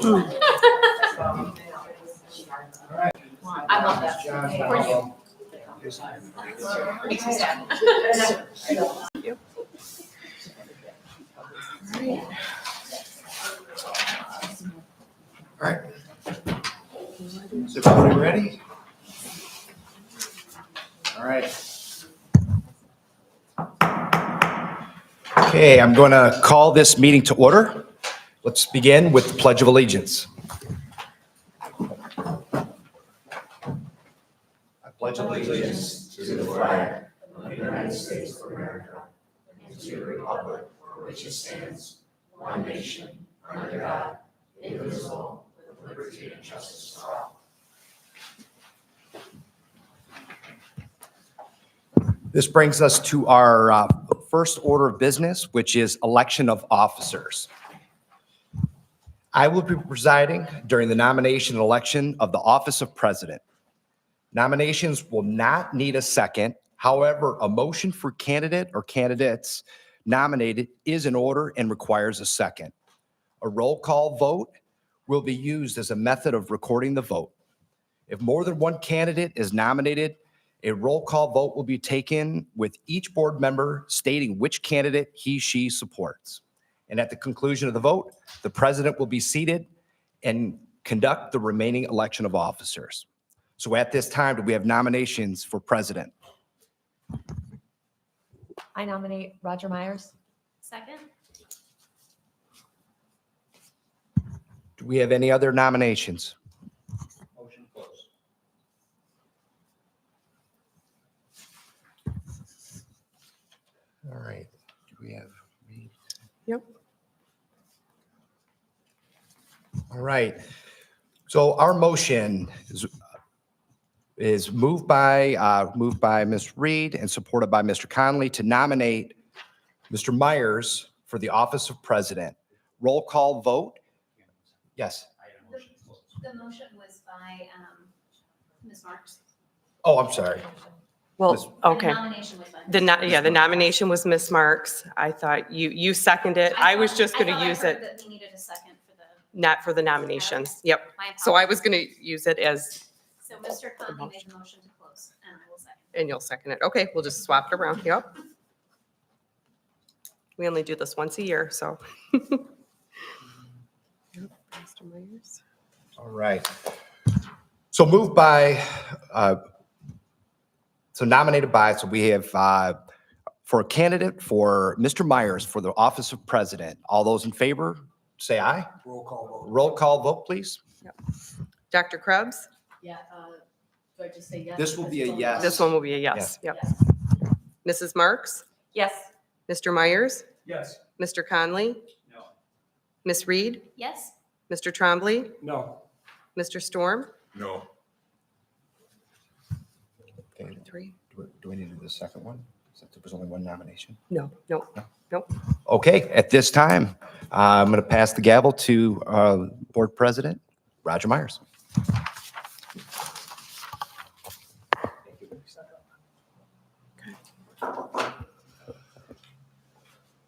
I love that. For you. Makes me sad. All right. Is everybody ready? All right. Okay, I'm going to call this meeting to order. Let's begin with the Pledge of Allegiance. I pledge allegiance to the flag of the United States of America and to the republic for which it stands, one nation, under God, indivisible, with liberty and justice for all. This brings us to our first order of business, which is election of officers. I will be presiding during the nomination and election of the office of president. Nominations will not need a second. However, a motion for candidate or candidates nominated is in order and requires a second. A roll call vote will be used as a method of recording the vote. If more than one candidate is nominated, a roll call vote will be taken with each board member stating which candidate he/she supports. And at the conclusion of the vote, the president will be seated and conduct the remaining election of officers. So at this time, do we have nominations for president? I nominate Roger Myers. Second? Do we have any other nominations? Motion closed. All right. Do we have? Yep. All right. So our motion is moved by Ms. Reed and supported by Mr. Conley to nominate Mr. Myers for the office of president. Roll call vote. Yes. The motion was by Ms. Marks. Oh, I'm sorry. Well, okay. The nomination was by The nomination was Miss Marks. I thought you seconded it. I was just going to use it, That we needed a second for the. not for the nominations. Yep. My So I apologies. was going to use it as, So Mr. Conley made the motion to close, and I will second. and you'll second it. Okay, we'll just swap it around. Yep. We only do this once a year, so. Yep, Mr. Myers. All right. So moved by, nominated by, so we have for a candidate for Mr. Myers for the office of president. All those in favor, say aye. Roll call vote. Roll call vote, please. Dr. Krebs? Yeah, do I just say yes? This will be a yes. This one will be a yes. Yep. Mrs. Marks? Yes. Mr. Myers? Yes. Mr. Conley? No. Miss Reed? Yes? Mr. Trombley? No. Mr. Storm? No. Okay. Three. Do we need to do the second one? Since there was only one nomination. No. Okay, at this time, I'm going to pass the gavel to board president, Roger Myers.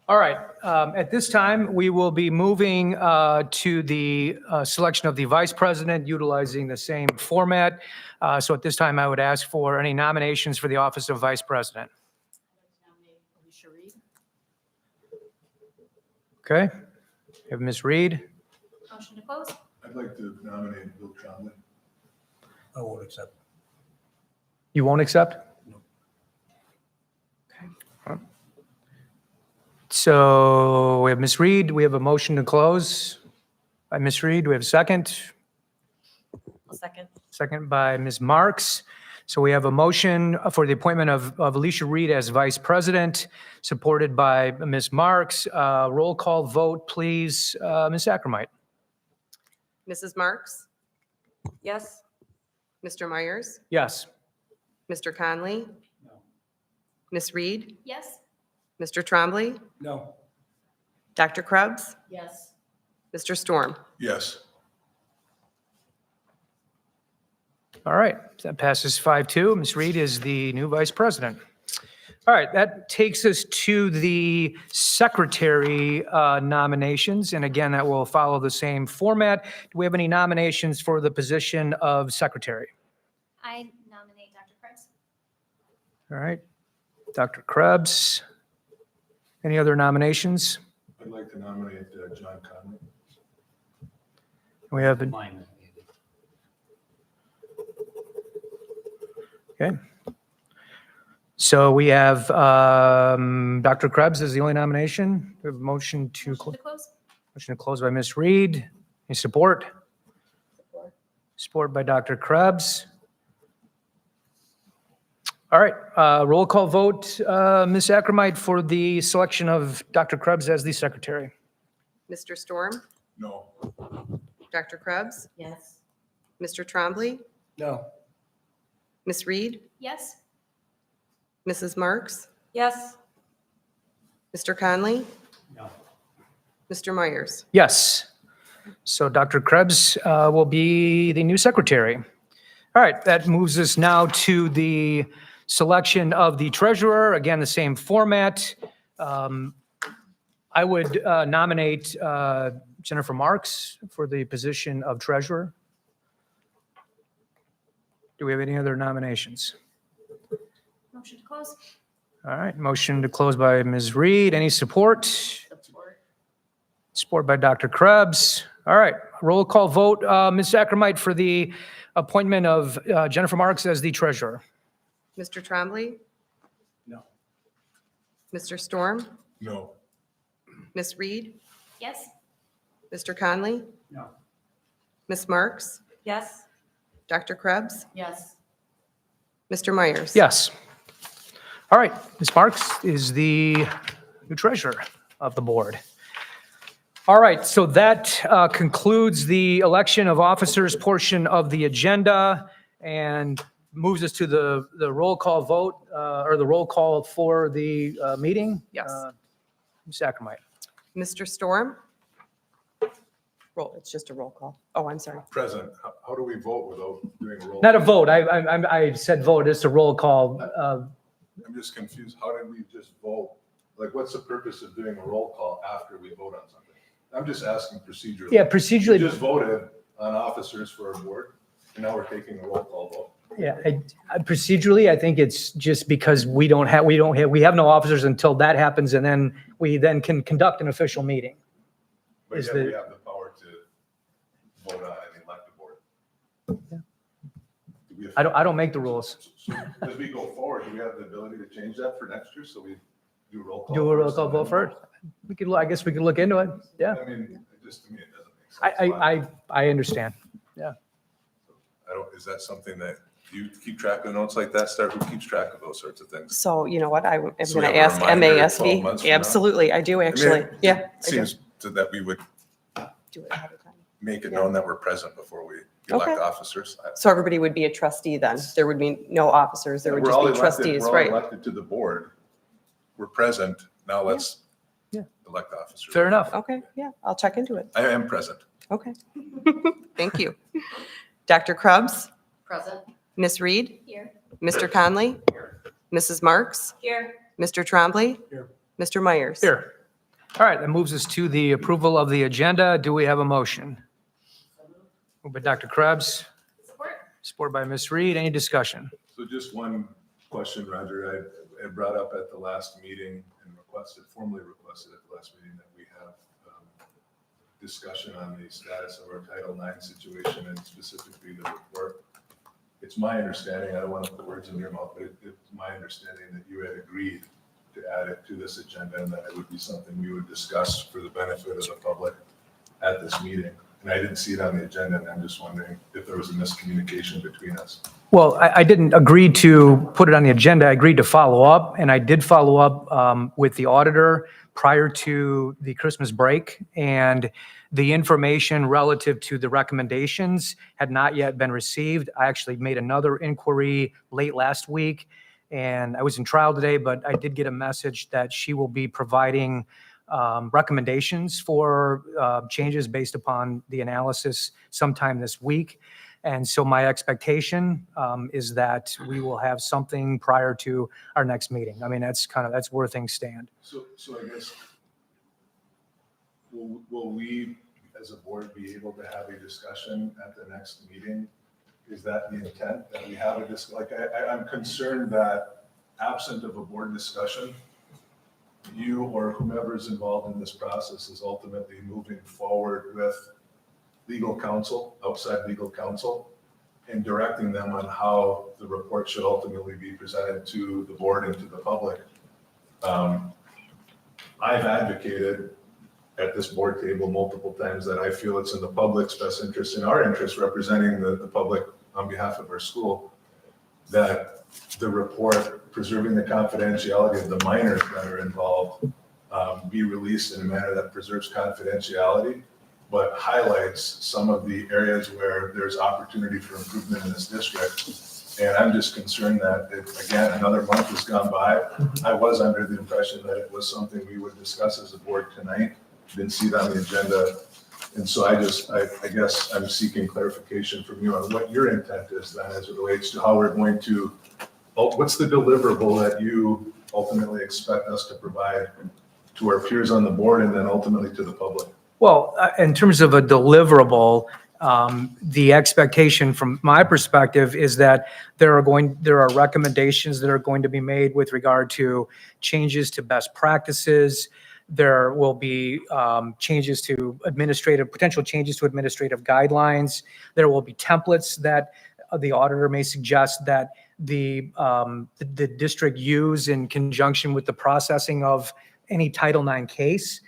All right. At this time, we will be moving to the selection of the vice president utilizing the same format. So at this time, I would ask for any nominations for the office of vice president. Okay. We have Ms. Reed. Motion to close? I'd like to nominate Bill Conley. I won't accept. You won't accept? No. Okay. So we have Ms. Reed. We have a motion to close by Ms. Reed. We have a second. Second. Second by Ms. Marks. So we have a motion for the appointment of Alicia Reed as vice president, supported by Ms. Marks. Roll call vote, please. Ms. Ackermite. Mrs. Marks? Yes. Mr. Myers? Yes. Mr. Conley? No. Miss Reed? Yes? Mr. Trombley? No. Dr. Krebs? Yes. Mr. Storm? Yes. All right. That passes 5-2. Ms. Reed is the new vice president. All right, that takes us to the secretary nominations. And again, that will follow the same format. Do we have any nominations for the position of secretary? I nominate Dr. Krebs. All right, Dr. Krebs. Any other nominations? I'd like to nominate John Conley. We have, okay. So we have Dr. Krebs is the only nomination. We have a motion to, Motion to close? motion to close by Ms. Reed. Any support? Support by Dr. Krebs. All right, roll call vote. Ms. Ackermight for the selection of Dr. Krebs as the secretary. Mr. Storm, No. Dr. Krebs, Yes. Mr. Trombley, No. Ms. Reed, Yes. Mrs. Marks, Yes. Mr. Conley, No. Mr. Myers. Yes. So Dr. Krebs will be the new secretary. All right, that moves us now to the selection of the treasurer. Again, the same format. I would nominate Jennifer Marks for the position of treasurer. Do we have any other nominations? Motion to close? All right, motion to close by Ms. Reed. Any support? Support. Support by Dr. Krebs. All right, roll call vote. Ms. Ackermight for the appointment of Jennifer Marks as the treasurer. Mr. Trombley, No. Mr. Storm, No. Ms. Reed, Yes. Mr. Conley, No. Ms. Marks, Yes. Dr. Krebs, Yes. Mr. Myers. Yes. All right, Ms. Marks is the new treasurer of the board. All right, so that concludes the election of officers portion of the agenda and moves us to the roll call vote, or the roll call for the meeting. Yes. Ms. Ackermight. Mr. Storm? Roll, it's just a roll call. Oh, I'm sorry. Present. How do we vote without doing a roll? Not a vote, I said vote, it's a roll call. I'm just confused. How did we just vote? Like, what's the purpose of doing a roll call after we vote on something? I'm just asking procedurally. Yeah, We procedurally, just voted on officers for our board, and now we're taking a roll call vote. yeah, procedurally, I think it's just because we have no officers until that happens, and then we then can conduct an official meeting. But Is yet the- we have the power to vote on and elect the board. Yeah. Do we have- I don't make the rules. So as we go forward, do we have the ability to change that for next year? So we do roll call? Do a roll first call and then vote first? We could, I guess we could look into it, yeah. I mean, it just, to me, it doesn't make sense. I understand. I don't, is that something that you keep track of notes like that, Start? Who keeps track of those sorts of things? So you know what? I am So we going to have a ask reminder 12 MASB. months from now? Absolutely, I do actually. Yeah. I do. Seems that we would Do it ahead of time. make it known that we're present before we elect Okay. officers. So everybody would be a trustee then? There would be no officers, there would We're just all be elected- trustees, We're all right? elected to the board. We're present. Now let's Yeah. elect officers. Fair enough. Okay, yeah, I'll check into it. I am present. Okay. Thank you. Dr. Krebs, Present. Ms. Reed, Here. Mr. Conley, Mrs. Marks, Here. Mr. Trombley, Here. Mr. Myers. Here. All right, that moves us to the approval of the agenda. Do we have a motion? Moved by Dr. Krebs, Support? support by Ms. Reed. Any discussion? So just one question, Roger. I brought up at the last meeting and formally requested at the last meeting that we have discussion on the status of our Title IX situation and specifically the report. It's my understanding, I don't want to put words in your mouth, but it's my understanding that you had agreed to add it to this agenda and that it would be something we would discuss for the benefit of the public at this meeting. And I didn't see it on the agenda, and I'm just wondering if there was a miscommunication between us. Well, I didn't agree to put it on the agenda. I agreed to follow up, and I did follow up with the auditor prior to the Christmas break. And the information relative to the recommendations had not yet been received. I actually made another inquiry late last week, and I was in trial today, but I did get a message that she will be providing recommendations for changes based upon the analysis sometime this week. And so my expectation is that we will have something prior to our next meeting. I mean, that's where things stand. So I guess, will we, as a board, be able to have a discussion at the next meeting? Is that the intent, that we have I'm concerned that absent of a board discussion, you or whomever is involved in this process is ultimately moving forward with legal counsel, outside legal counsel, and directing them on how the report should ultimately be presented to the board and to the public. I've advocated at this board table multiple times that I feel it's in the public's best interest, in our interest, representing the public on behalf of our school, that the report, preserving the confidentiality of the minors that are involved, be released in a manner that preserves confidentiality, but highlights some of the areas where there's opportunity for improvement in this district. And I'm just concerned that, again, another month has gone by. I was under the impression that it was something we would discuss as a board tonight. Didn't see it on the agenda. And so I guess I'm seeking clarification from you on what your intent is then as it relates to how we're going to, what's the deliverable that you ultimately expect us to provide to our peers on the board and then ultimately to the public? Well, in terms of a deliverable, the expectation from my perspective is that there are recommendations that are going to be made with regard to changes to best practices. There will be potential changes to administrative guidelines. There will be templates that the auditor may suggest that the district use in conjunction with the processing of any Title IX case.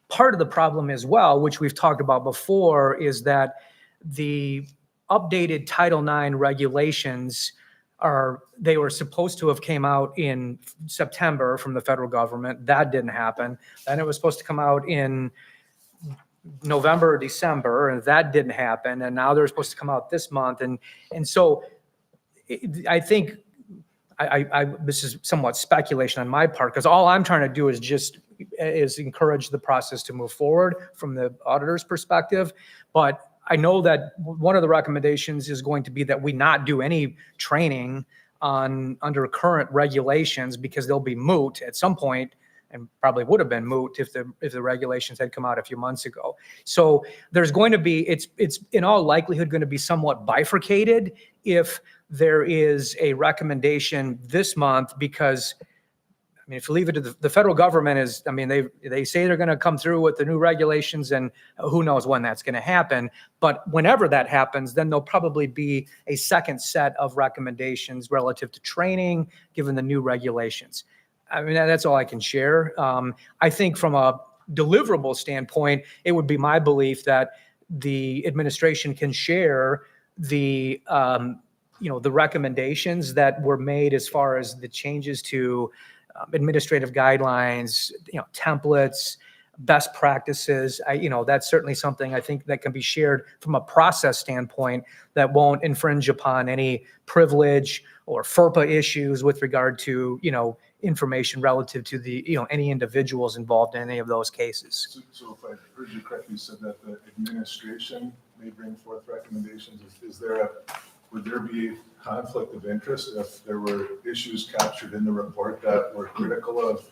Part of the problem as well, which we've talked about before, is that the updated Title IX regulations they were supposed to have came out in September from the federal government. That didn't happen. Then it was supposed to come out in November or December, and that didn't happen. And now they're supposed to come out this month. And so I think this is somewhat speculation on my part, because all I'm trying to do is encourage the process to move forward from the auditor's perspective. But I know that one of the recommendations is going to be that we not do any training under current regulations, because they'll be moot at some point, and probably would have been moot if the regulations had come out a few months ago. So there's going to be, it's in all likelihood going to be somewhat bifurcated if there is a recommendation this month, because I mean, if you leave it to the federal government they say they're going to come through with the new regulations, and who knows when that's going to happen. But whenever that happens, then there'll probably be a second set of recommendations relative to training, given the new regulations. I mean, that's all I can share. I think from a deliverable standpoint, it would be my belief that the administration can share the recommendations that were made as far as the changes to administrative guidelines, templates, best practices. That's certainly something I think that can be shared from a process standpoint that won't infringe upon any privilege or FERPA issues with regard to, information relative to the, any individuals involved in any of those cases. So if I heard you correctly, you said that the administration may bring forth recommendations. Would there be conflict of interest if there were issues captured in the report that were critical of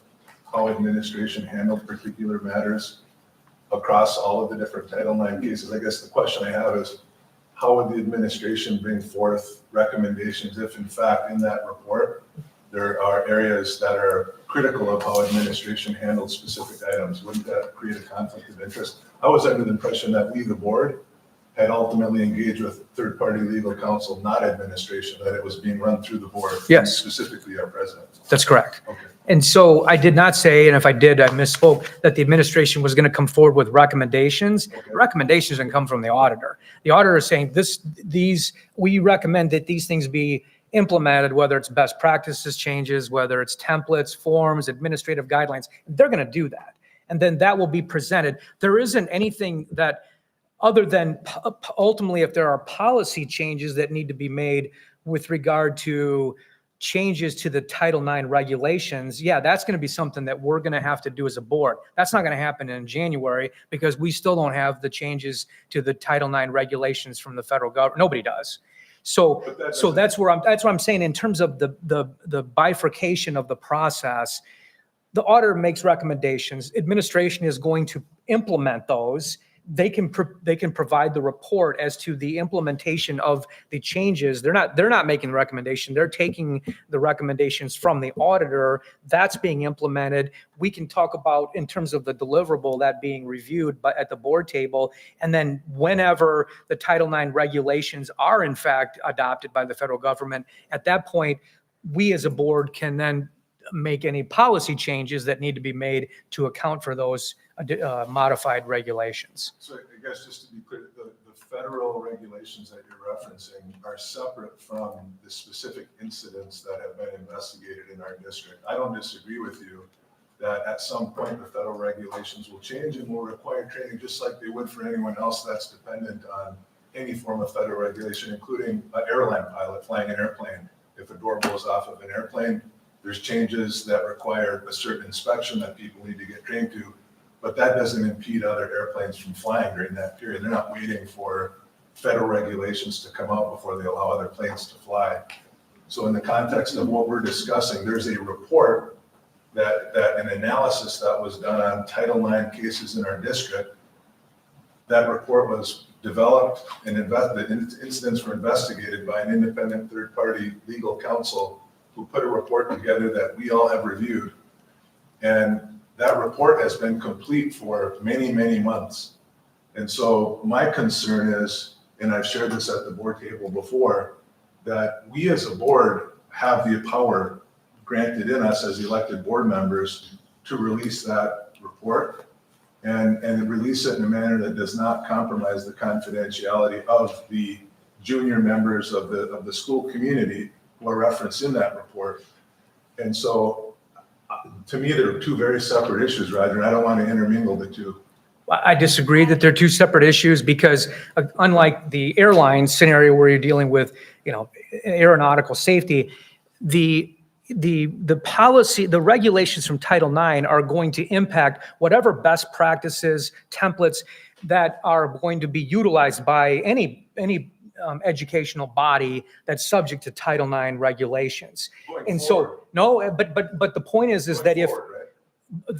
how administration handled particular matters across all of the different Title IX cases? I guess the question I have is, how would the administration bring forth recommendations if, in fact, in that report, there are areas that are critical of how administration handled specific items? Wouldn't that create a conflict of interest? I was under the impression that we, the board, had ultimately engaged with third-party legal counsel, not administration, that it was being run through the board. Yes. Specifically our president. That's correct. Okay. And so I did not say, and if I did, I misspoke, that the administration was going to come forward with recommendations. Okay. Recommendations can come from the auditor. The auditor is saying we recommend that these things be implemented, whether it's best practices changes, whether it's templates, forms, administrative guidelines. They're going to do that. And then that will be presented. There isn't anything that, other than ultimately if there are policy changes that need to be made with regard to changes to the Title IX regulations, yeah, that's going to be something that we're going to have to do as a board. That's not going to happen in January because we still don't have the changes to the Title IX regulations from the federal government. Nobody does. So, But that so doesn't- that's what I'm saying in terms of the bifurcation of the process. The auditor makes recommendations. Administration is going to implement those. They can provide the report as to the implementation of the changes. They're not making the recommendation. They're taking the recommendations from the auditor. That's being implemented. We can talk about in terms of the deliverable that being reviewed at the board table. And then whenever the Title IX regulations are in fact adopted by the federal government, at that point, we as a board can then make any policy changes that need to be made to account for those modified regulations. So I guess just to be clear, the federal regulations that you're referencing are separate from the specific incidents that have been investigated in our district. I don't disagree with you that at some point the federal regulations will change and will require training just like they would for anyone else that's dependent on any form of federal regulation, including an airline pilot flying an airplane. If a door blows off of an airplane, there's changes that require a certain inspection that people need to get trained to, but that doesn't impede other airplanes from flying during that period. They're not waiting for federal regulations to come out before they allow other planes to fly. So in the context of what we're discussing, there's a report that an analysis that was done on Title IX cases in our district. That report was developed and the incidents were investigated by an independent third-party legal counsel who put a report together that we all have reviewed. And that report has been complete for many, many months. And so my concern is, and I've shared this at the board table before, that we as a board have the power granted in us as elected board members to release that report and release it in a manner that does not compromise the confidentiality of the junior members of the school community who are referenced in that report. And so to me, there are two very separate issues, Roger, and I don't want to intermingle the two. I disagree that they're two separate issues because unlike the airline scenario where you're dealing with, aeronautical safety, the policy, the regulations from Title IX are going to impact whatever best practices, templates that are going to be utilized by any educational body that's subject to Title IX regulations. And so, no, but the point is that if,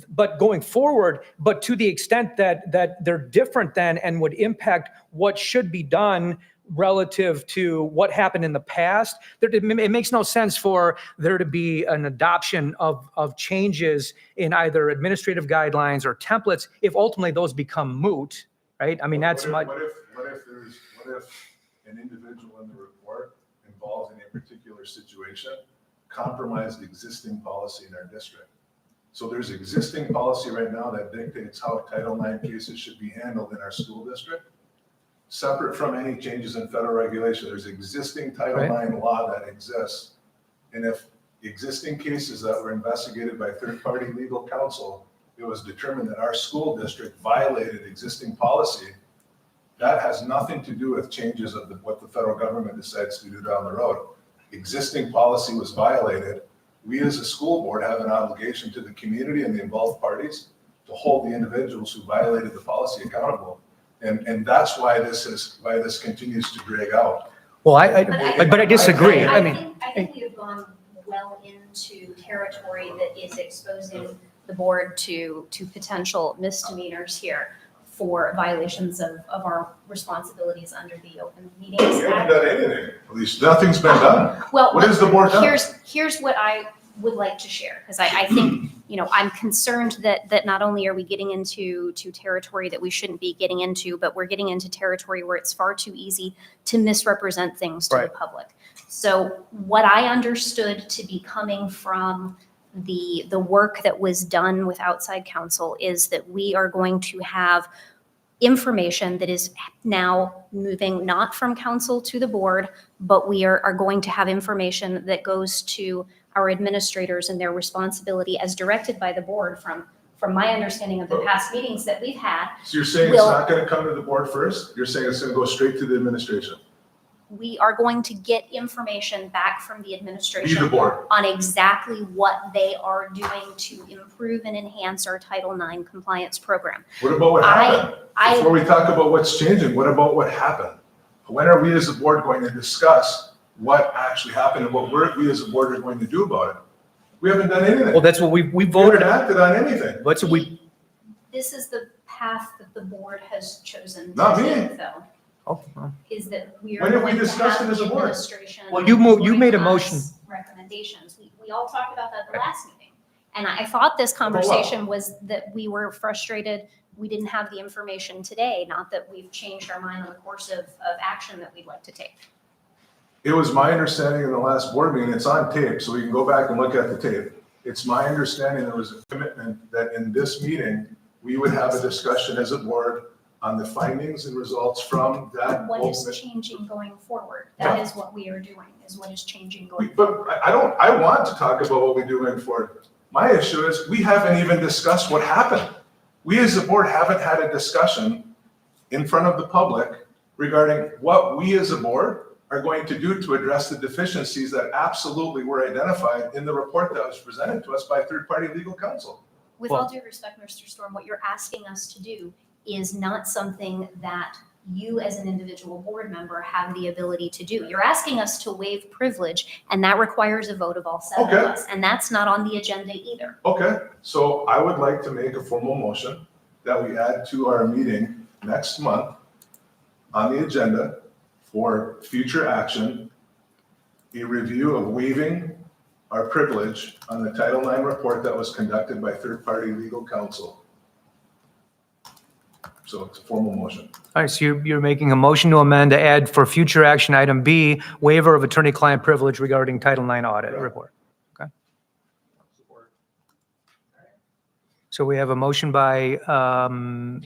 but going forward, but to the extent that they're different than and would impact what should be done relative to what happened in the past, it makes no sense for there to be an adoption of changes in either administrative guidelines or templates if ultimately those become moot, right? I mean, that's my. What if an individual in the report involved in a particular situation compromised existing policy in our district? So there's existing policy right now that dictates how Title IX cases should be handled in our school district, separate from any changes in federal regulation. There's existing Title IX law that exists. And if existing cases that were investigated by third-party legal counsel, it was determined that our school district violated existing policy, that has nothing to do with changes of what the federal government decides to do down the road. Existing policy was violated. We as a school board have an obligation to the community and the involved parties to hold the individuals who violated the policy accountable. And that's why this continues to drag out. Well, but I disagree. I think we have gone well into territory that is exposing the board to potential misdemeanors here for violations of our responsibilities under the Open Meetings We haven't Act. done anything. At least nothing's been done. Well, What has the board done? Here's what I would like to share, because I think, I'm concerned that not only are we getting into territory that we shouldn't be getting into, but we're getting into territory where it's far too easy to misrepresent things to the public. So what I understood to be coming from the work that was done with outside counsel is that we are going to have information that is now moving not from council to the board, but we are going to have information that goes to our administrators and their responsibility as directed by the board from my understanding of the past meetings that we've had. So you're saying it's not going to come to the board first? You're saying it's going to go straight to the administration? we are going to get information back from the Be administration the board. on exactly what they are doing to improve and enhance our Title IX compliance program. What about what happened? Before I, we talk about what's changing, what about what happened? When are we as a board going to discuss what actually happened and what we as a board are going to do about it? We haven't done anything. Well, that's what we We voted haven't on. acted on anything. What's we, this is the path that the board has chosen Not to me. take, though, oh, well. is that we are When have we going to discussed have it as the a board? administration Well, you bring made a us motion. recommendations. We all talked about that at the last meeting. And I thought this conversation was that we were frustrated, we didn't have the information today, not that we've changed our mind on the course of action that we'd like to take. It was my understanding in the last board meeting, it's on tape, so we can go back and look at the tape. It's my understanding there was a commitment that in this meeting, we would have a discussion as a board on the findings and results from that. What is ultimate- changing going forward? That is what we are doing, is what is changing going But forward. I want to talk about what we do going forward. My issue is we haven't even discussed what happened. We as a board haven't had a discussion in front of the public regarding what we as a board are going to do to address the deficiencies that absolutely were identified in the report that was presented to us by third-party legal counsel. With all due respect, Mr. Storm, what you're asking us to do is not something that you as an individual board member have the ability to do. You're asking us to waive privilege, and that requires a vote of all seven of Okay. us, and that's not on the agenda either. Okay, so I would like to make a formal motion that we add to our meeting next month on the agenda for future action, a review of waiving our privilege on the Title IX report that was conducted by third-party legal counsel. So it's a formal motion. All right, so you're making a motion to amend to add for future action item B, waiver of attorney-client privilege regarding Title IX audit Correct. report. Okay. So we have a motion by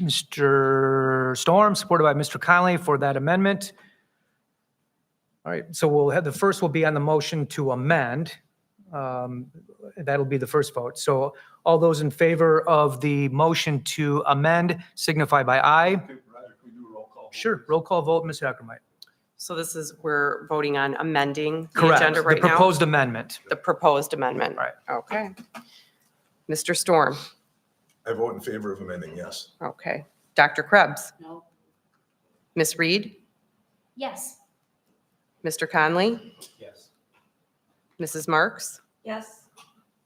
Mr. Storm, supported by Mr. Conley for that amendment. All right, so we'll have, the first will be on the motion to amend. That'll be the first vote. So all those in favor of the motion to amend signify by aye. Okay, Roger, can we do a roll call? Sure, roll call vote, Ms. Ackermight. So this is, we're voting on amending the Correct, agenda the right now? proposed amendment. The proposed amendment. Right. Okay. Mr. Storm, I vote in favor of amending, yes. okay. Dr. Krebs, No. Ms. Reed, Yes. Mr. Conley, Yes. Mrs. Marks, Yes.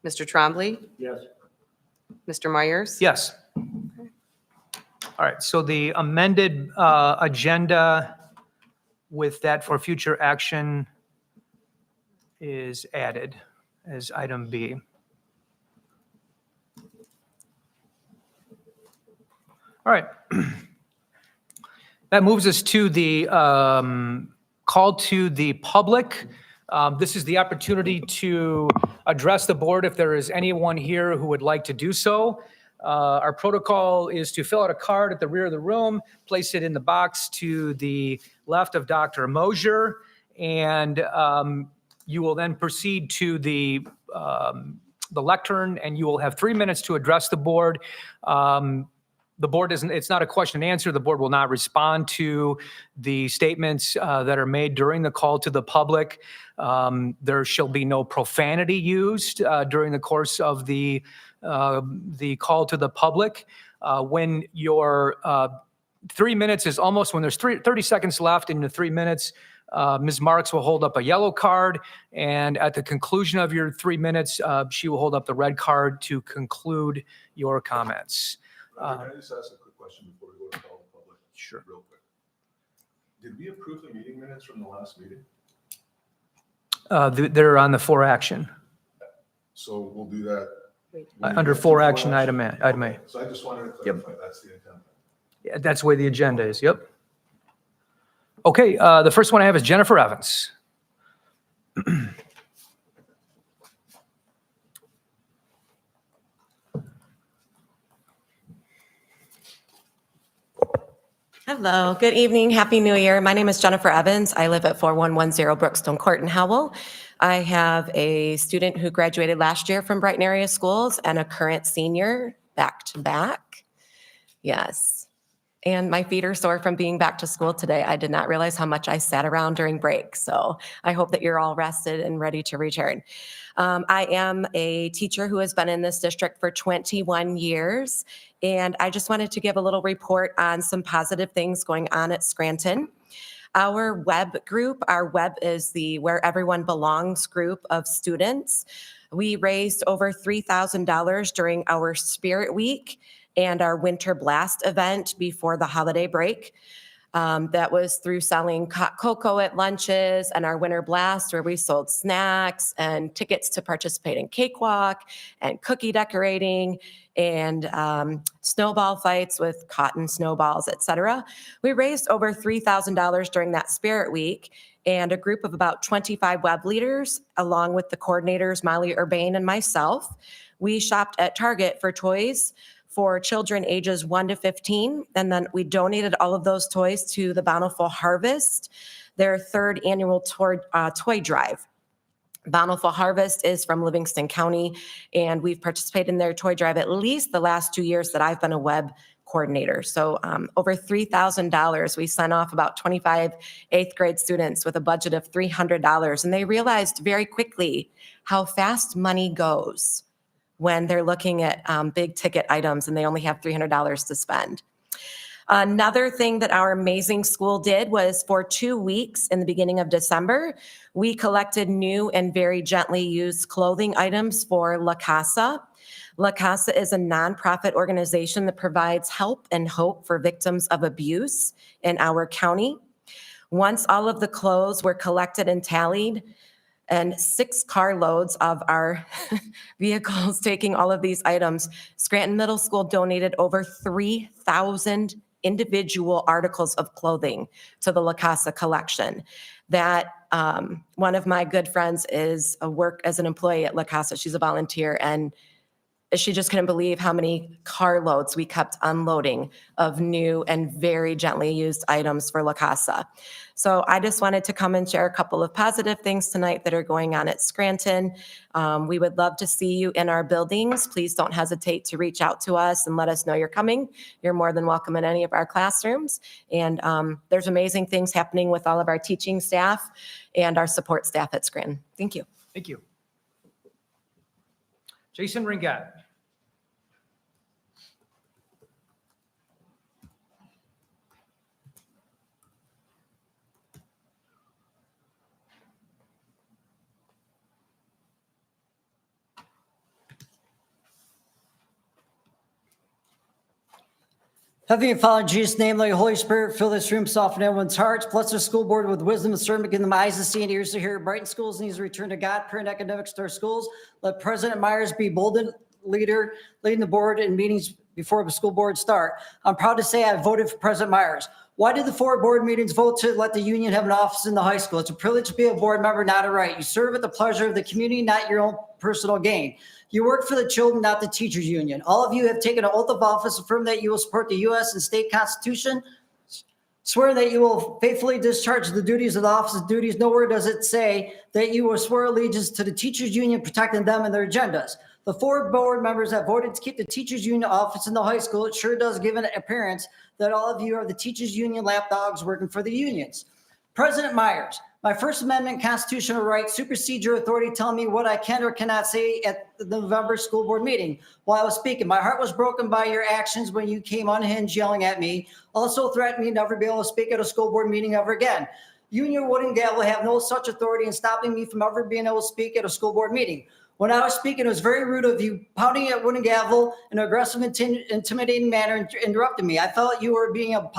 Mr. Trombley, Yes. Mr. Myers? Yes. All right, so the amended agenda with that for future action is added as item B. All right. That moves us to the call to the public. This is the opportunity to address the board if there is anyone here who would like to do so. Our protocol is to fill out a card at the rear of the room, place it in the box to the left of Dr. Mosier, and you will then proceed to the lectern, and you will have 3 minutes to address the board. The board isn't, it's not a question and answer. The board will not respond to the statements that are made during the call to the public. There shall be no profanity used during the course of the call to the public. When your 3 minutes is almost, when there's 30 seconds left in the 3 minutes, Ms. Marks will hold up a yellow card, and at the conclusion of your 3 minutes, she will hold up the red card to conclude your comments. Roger, can I just ask a quick question before we go to call the public? Sure. Real quick. Did we approve the meeting minutes from the last meeting? They're on the for action, So we'll do that. Wait. when we under get to for action item A. Okay, so I just wanted to clarify, that's the intent. Yeah, that's the way the agenda is, yep. Okay, the first one I have is Jennifer Evans. Hello, good evening, Happy New Year. My name is Jennifer Evans. I live at 4110 Brookstone Court in Howell. I have a student who graduated last year from Brighton Area Schools and a current senior back to back. Yes. And my feet are sore from being back to school today. I did not realize how much I sat around during break. So I hope that you're all rested and ready to return. I am a teacher who has been in this district for 21 years. And I just wanted to give a little report on some positive things going on at Scranton. Our web group, our web is the Where Everyone Belongs group of students. We raised over $3,000 during our Spirit Week and our Winter Blast event before the holiday break. That was through selling hot cocoa at lunches and our Winter Blast, where we sold snacks and tickets to participate in cakewalk and cookie decorating and snowball fights with cotton snowballs, etc. We raised over $3,000 during that Spirit Week, and a group of about 25 web leaders, along with the coordinators, Molly Urbane and myself, we shopped at Target for toys for children ages 1 to 15. And then we donated all of those toys to the Bountiful Harvest, their third annual toy drive. Bountiful Harvest is from Livingston County, and we've participated in their toy drive at least the last 2 years that I've been a web coordinator. So over $3,000. We sent off about 25 eighth grade students with a budget of $300. And they realized very quickly how fast money goes when they're looking at big ticket items and they only have $300 to spend. Another thing that our amazing school did was for 2 weeks in the beginning of December, we collected new and very gently used clothing items for La Casa. La Casa is a nonprofit organization that provides help and hope for victims of abuse in our county. Once all of the clothes were collected and tallied, and 6 carloads of our vehicles taking all of these items, Scranton Middle School donated over 3,000 individual articles of clothing to the La Casa collection. That one of my good friends is a work as an employee at La Casa. She's a volunteer, and she just couldn't believe how many carloads we kept unloading of new and very gently used items for La Casa. So I just wanted to come and share a couple of positive things tonight that are going on at Scranton. We would love to see you in our buildings. Please don't hesitate to reach out to us and let us know you're coming. You're more than welcome in any of our classrooms. And there's amazing things happening with all of our teaching staff and our support staff at Scranton. Thank you. Thank you. Jason Ringett. Heavenly Father, in Jesus' name, let your Holy Spirit fill this room, soften everyone's hearts. Bless our school board with wisdom and discernment, give them eyes to see and ears to hear. Brighten schools needs to return to God, parent academics to our schools. Let President Myers be bold leader, leading the board in meetings before the school board start. I'm proud to say I voted for President Myers. Why did the 4 board meetings vote to let the union have an office in the high school? It's a privilege to be a board member, not a right. You serve at the pleasure of the community, not your own personal gain. You work for the children, not the teachers union. All of you have taken an oath of office, affirm that you will support the U.S. and state constitution, swear that you will faithfully discharge the duties of the office of duties. Nowhere does it say that you will swear allegiance to the teachers union, protecting them and their agendas. The 4 board members that voted to keep the teachers union office in the high school, it sure does give an appearance that all of you are the teachers union lapdogs working for the unions. President Myers, my First Amendment constitutional right supersedes your authority telling me what I can or cannot say at the November school board meeting. While I was speaking, my heart was broken by your actions when you came unhinged yelling at me, also threatened me never to be able to speak at a school board meeting ever again. You and your wooden gavel have no such authority in stopping me from ever being able to speak at a school board meeting. When I was speaking, it was very rude of you pounding at wooden gavel in an aggressive, intimidating manner and interrupting me. I felt you were being on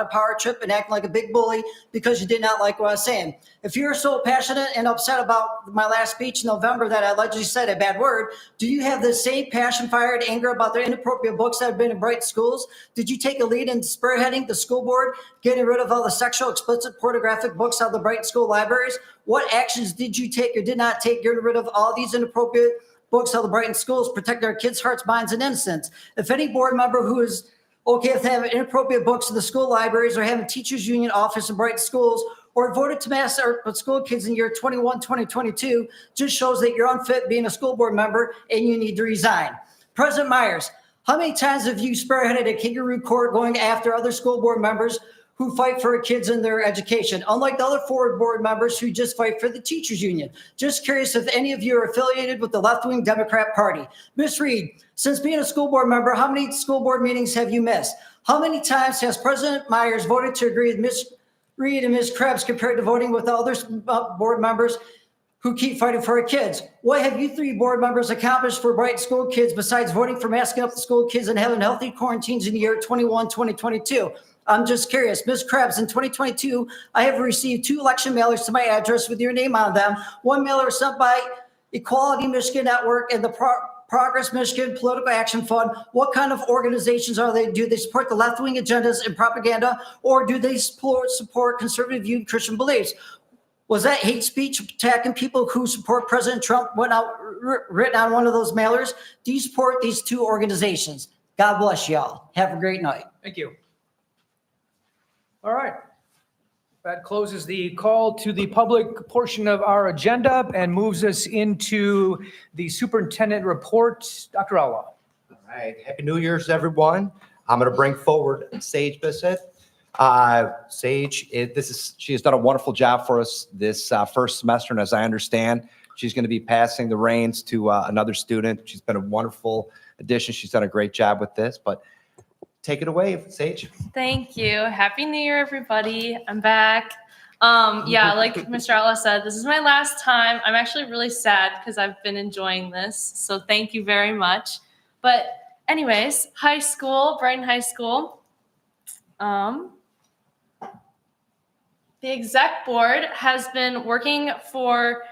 a power trip and acting like a big bully because you did not like what I was saying. If you're so passionate and upset about my last speech in November that I allegedly said a bad word, do you have the same passion, fire, and anger about the inappropriate books that have been in Bright schools? Did you take a lead in spearheading the school board, getting rid of all the sexual, explicit, pornographic books out of the Bright school libraries? What actions did you take or did not take getting rid of all these inappropriate books out of the Brighton schools, protect our kids' hearts, minds, and innocence? If any board member who is okay with having inappropriate books in the school libraries or having teachers union office in Brighton schools or voted to mass our school kids in year 21, 2022 just shows that you're unfit being a school board member and you need to resign. President Myers, How many times have you spearheaded a kangaroo court going after other school board members who fight for kids in their education, unlike the other 4 board members who just fight for the teachers union? Just curious if any of you are affiliated with the left-wing Democrat Party. Ms. Reed, since being a school board member, how many school board meetings have you missed? How many times has President Myers voted to agree with Ms. Reed and Ms. Krebs compared to voting with other board members who keep fighting for our kids? What have you 3 board members accomplished for Brighton school kids besides voting for masking up the school kids and having healthy quarantines in the year 2022? I'm just curious. Ms. Krebs, in 2022, I have received 2 election mailers to my address with your name on them. One mailer was sent by Equality Michigan Network and the Progress Michigan Political Action Fund. What kind of organizations are they? Do they support the left-wing agendas and propaganda, or do they support conservative view Christian beliefs? Was that hate speech attacking people who support President Trump written on one of those mailers? Do you support these 2 organizations? God bless y'all. Have a great night. Thank you. All right. That closes the call to the public portion of our agenda and moves us into the superintendent report. Dr. Alwell. All right. Happy New Year's, everyone. I'm going to bring forward Sage Bissett. Sage, she has done a wonderful job for us this first semester, and as I understand, she's going to be passing the reins to another student. She's been a wonderful addition. She's done a great job with this, but take it away, Sage. Thank you. Happy New Year, everybody. I'm back. Yeah, like Mr. Outlaw said, this is my last time. I'm actually really sad because I've been enjoying this. So thank you very much. But anyways, high school, Brighton High School. The exec board has been working for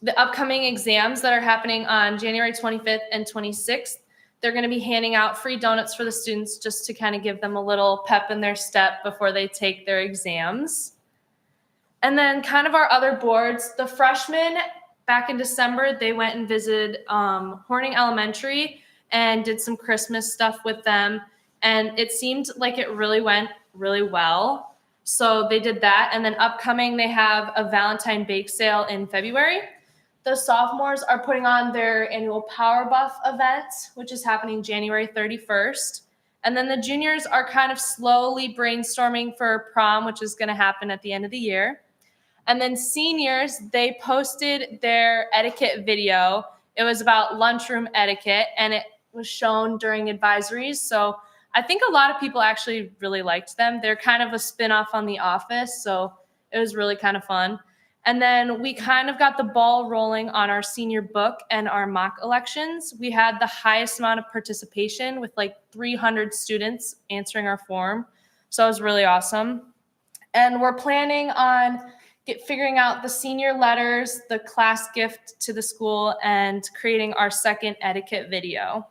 the upcoming exams that are happening on January 25th and 26th. They're going to be handing out free donuts for the students just to kind of give them a little pep in their step before they take their exams. And then kind of our other boards, the freshmen back in December, they went and visited Horning Elementary and did some Christmas stuff with them. And it seemed like it really went really well. So they did that. And then upcoming, they have a Valentine bake sale in February. The sophomores are putting on their annual Power Buff event, which is happening January 31st. And then the juniors are kind of slowly brainstorming for prom, which is going to happen at the end of the year. And then seniors, they posted their etiquette video. It was about lunchroom etiquette, and it was shown during advisories. So I think a lot of people actually really liked them. They're kind of a spin-off on The Office, so it was really kind of fun. And then we kind of got the ball rolling on our senior book and our mock elections. We had the highest amount of participation with like 300 students answering our form. So it was really awesome. And we're planning on figuring out the senior letters, the class gift to the school, and creating our second etiquette video.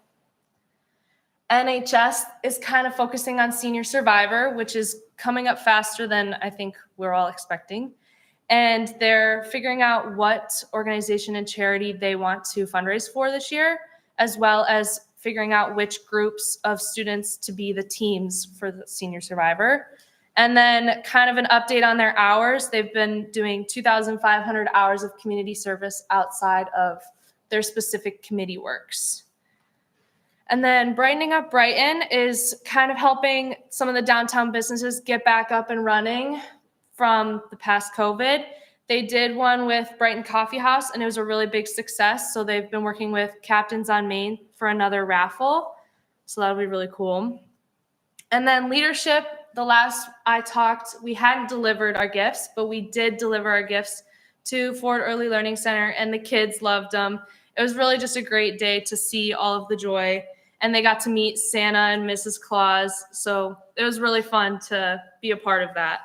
NHS is kind of focusing on Senior Survivor, which is coming up faster than I think we're all expecting. And they're figuring out what organization and charity they want to fundraise for this year, as well as figuring out which groups of students to be the teams for the Senior Survivor. And then kind of an update on their hours. They've been doing 2,500 hours of community service outside of their specific committee works. And then Brightening Up Brighton is kind of helping some of the downtown businesses get back up and running from the past COVID. They did one with Brighton Coffee House, and it was a really big success. So they've been working with Captains on Main for another raffle. So that'll be really cool. And then leadership, the last I talked, we hadn't delivered our gifts, but we did deliver our gifts to Ford Early Learning Center, and the kids loved them. It was really just a great day to see all of the joy, and they got to meet Santa and Mrs. Claus. So it was really fun to be a part of that.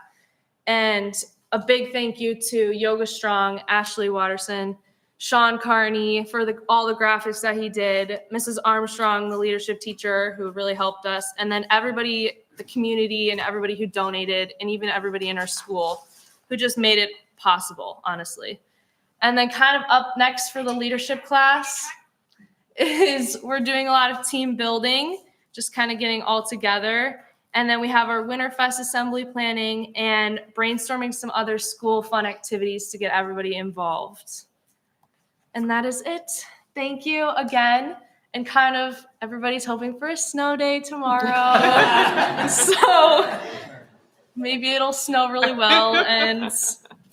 And a big thank you to Yoga Strong, Ashley Watterson, Sean Carney for all the graphics that he did, Mrs. Armstrong, the leadership teacher who really helped us, and then everybody, the community and everybody who donated, and even everybody in our school who just made it possible, honestly. And then kind of up next for the leadership class is we're doing a lot of team building, just kind of getting all together. And then we have our Winterfest assembly planning and brainstorming some other school fun activities to get everybody involved. And that is it. Thank you again. and kind of everybody's hoping for a snow day tomorrow. So maybe it'll snow really well and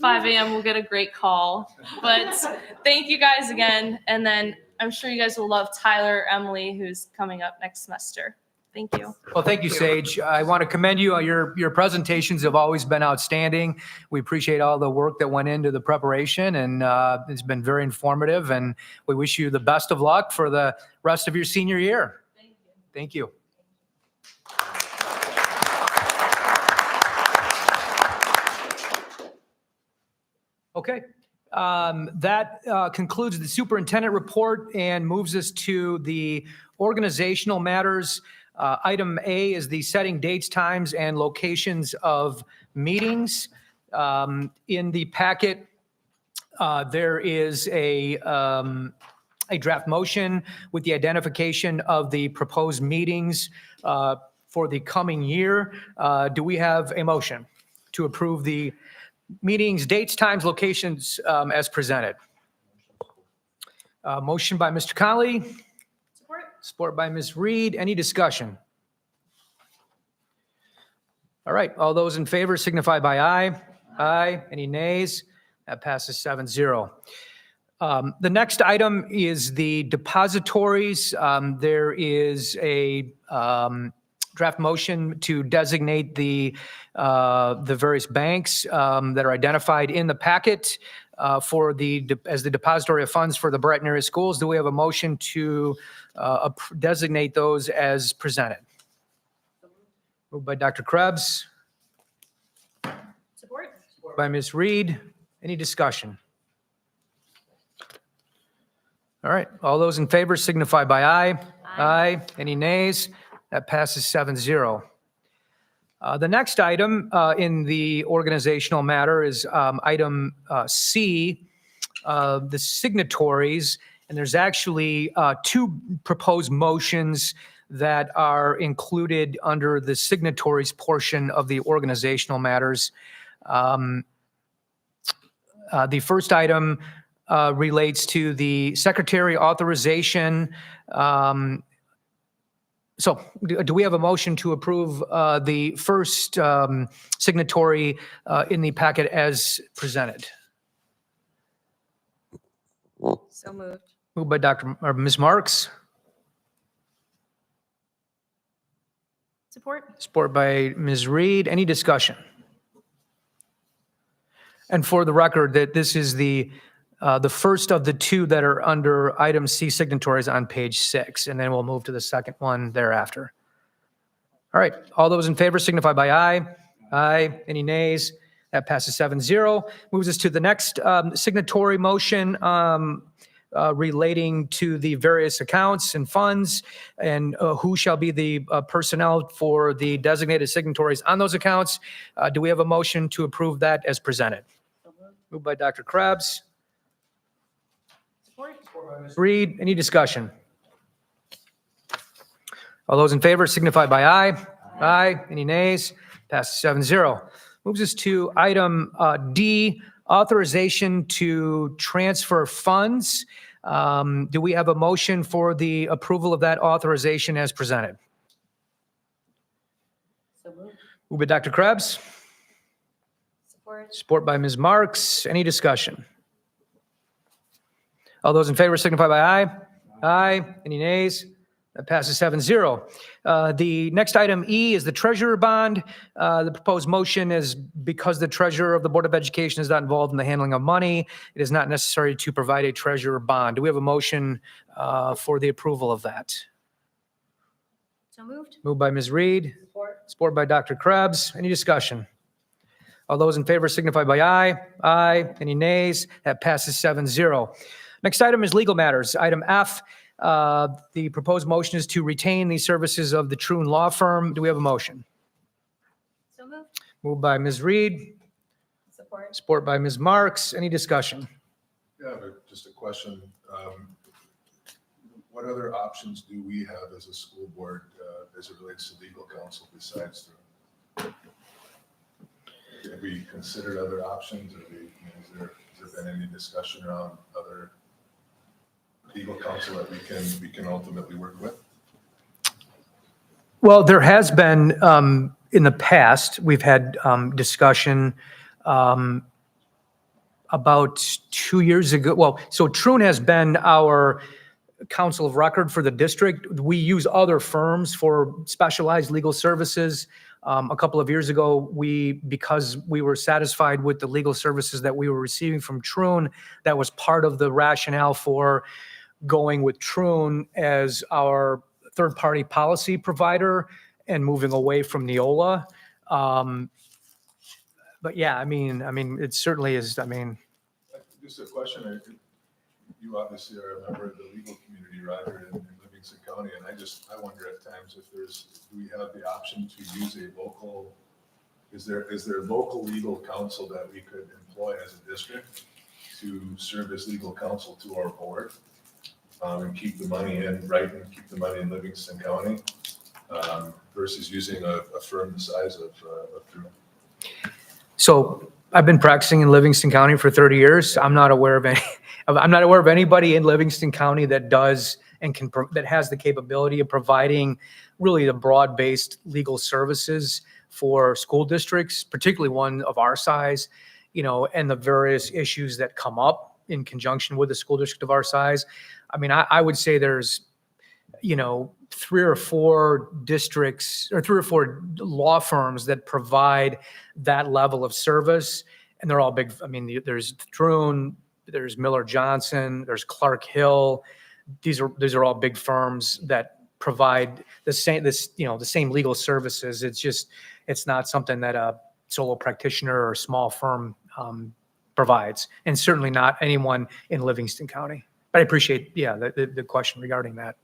5 a.m. we'll get a great call. But thank you guys again. And then I'm sure you guys will love Tyler, Emily, who's coming up next semester. Thank you. Well, thank you, Sage. I want to commend you. Your presentations have always been outstanding. We appreciate all the work that went into the preparation, and it's been very informative, and we wish you the best of luck for the rest of your senior year. Thank you. Okay. That concludes the superintendent report and moves us to the organizational matters. Item A is the setting dates, times, and locations of meetings. In the packet, there is a draft motion with the identification of the proposed meetings for the coming year. Do we have a motion to approve the meetings, dates, times, locations as presented? Motion by Mr. Conley. Support by Ms. Reed. Any discussion? All right, all those in favor signify by aye. Aye. Any nays? That passes 7-0. The next item is the depositories. There is a draft motion to designate the various banks that are identified in the packet as the depository of funds for the Brighton area schools. Do we have a motion to designate those as presented? Moved by Dr. Krebs. Support. Support by Ms. Reed. Any discussion? All right, all those in favor signify by aye. Aye. Any nays? That passes 7-0. The next item in the organizational matter is item C, the signatories. And there's actually two proposed motions that are included under the signatories portion of the organizational matters. The first item relates to the secretary authorization. So do we have a motion to approve the first signatory in the packet as presented? So moved. Moved by Ms. Marks. Support. Support by Ms. Reed. Any discussion? And for the record, that this is the first of the two that are under item C signatories on page 6, and then we'll move to the second one thereafter. All right, all those in favor signify by aye. Aye. Any nays? That passes 7-0. Moves us to the next signatory motion relating to the various accounts and funds and who shall be the personnel for the designated signatories on those accounts. Do we have a motion to approve that as presented? Moved by Dr. Krebs. Support. Ms. Reed, any discussion? All those in favor signify by aye. Aye. Any nays? Passes 7-0. Moves us to item D, authorization to transfer funds. Do we have a motion for the approval of that authorization as presented? So moved. Moved by Dr. Krebs. Support. Support by Ms. Marks. Any discussion? All those in favor signify by aye. Aye. Any nays? That passes 7-0. The next item E is the treasurer bond. The proposed motion is because the treasurer of the Board of Education is not involved in the handling of money, it is not necessary to provide a treasurer bond. Do we have a motion for the approval of that? So moved. Moved by Ms. Reed. Support. Support by Dr. Krebs. Any discussion? All those in favor signify by aye. Aye. Any nays? That passes 7-0. Next item is legal matters. Item F. The proposed motion is to retain the services of the Troon Law Firm. Do we have a motion? So moved. Moved by Ms. Reed, Support. support by Ms. Marks. Any discussion? Yeah, but just a question. What other options do we have as a school board as it relates to legal counsel besides Troon? Have we considered other options? Has there been any discussion around other legal counsel that we can ultimately work with? Well, there has been, in the past, we've had discussion about 2 years ago. Well, so Troon has been our counsel of record for the district. We use other firms for specialized legal services. A couple of years ago, because we were satisfied with the legal services that we were receiving from Troon, that was part of the rationale for going with Troon as our third-party policy provider and moving away from Neola. But yeah, I mean, it certainly is, Just a question, you obviously are a member of the legal community, Roger, in Livingston County, and I wonder at times if do we have the option to use a local, is there local legal counsel that we could employ as a district to serve as legal counsel to our board? And keep the money in, right, and keep the money in Livingston County, versus using a firm the size of Troon. so I've been practicing in Livingston County for 30 years. I'm not aware of anybody in Livingston County that does and that has the capability of providing really the broad-based legal services for school districts, particularly one of our size, and the various issues that come up in conjunction with a school district of our size. I would say there's, 3 or 4 districts or 3 or 4 law firms that provide that level of service. And they're all big. There's Troon, there's Miller Johnson, there's Clark Hill. These are all big firms that provide the same legal services. It's not something that a solo practitioner or small firm provides, and certainly not anyone in Livingston County. But I appreciate, the question regarding that.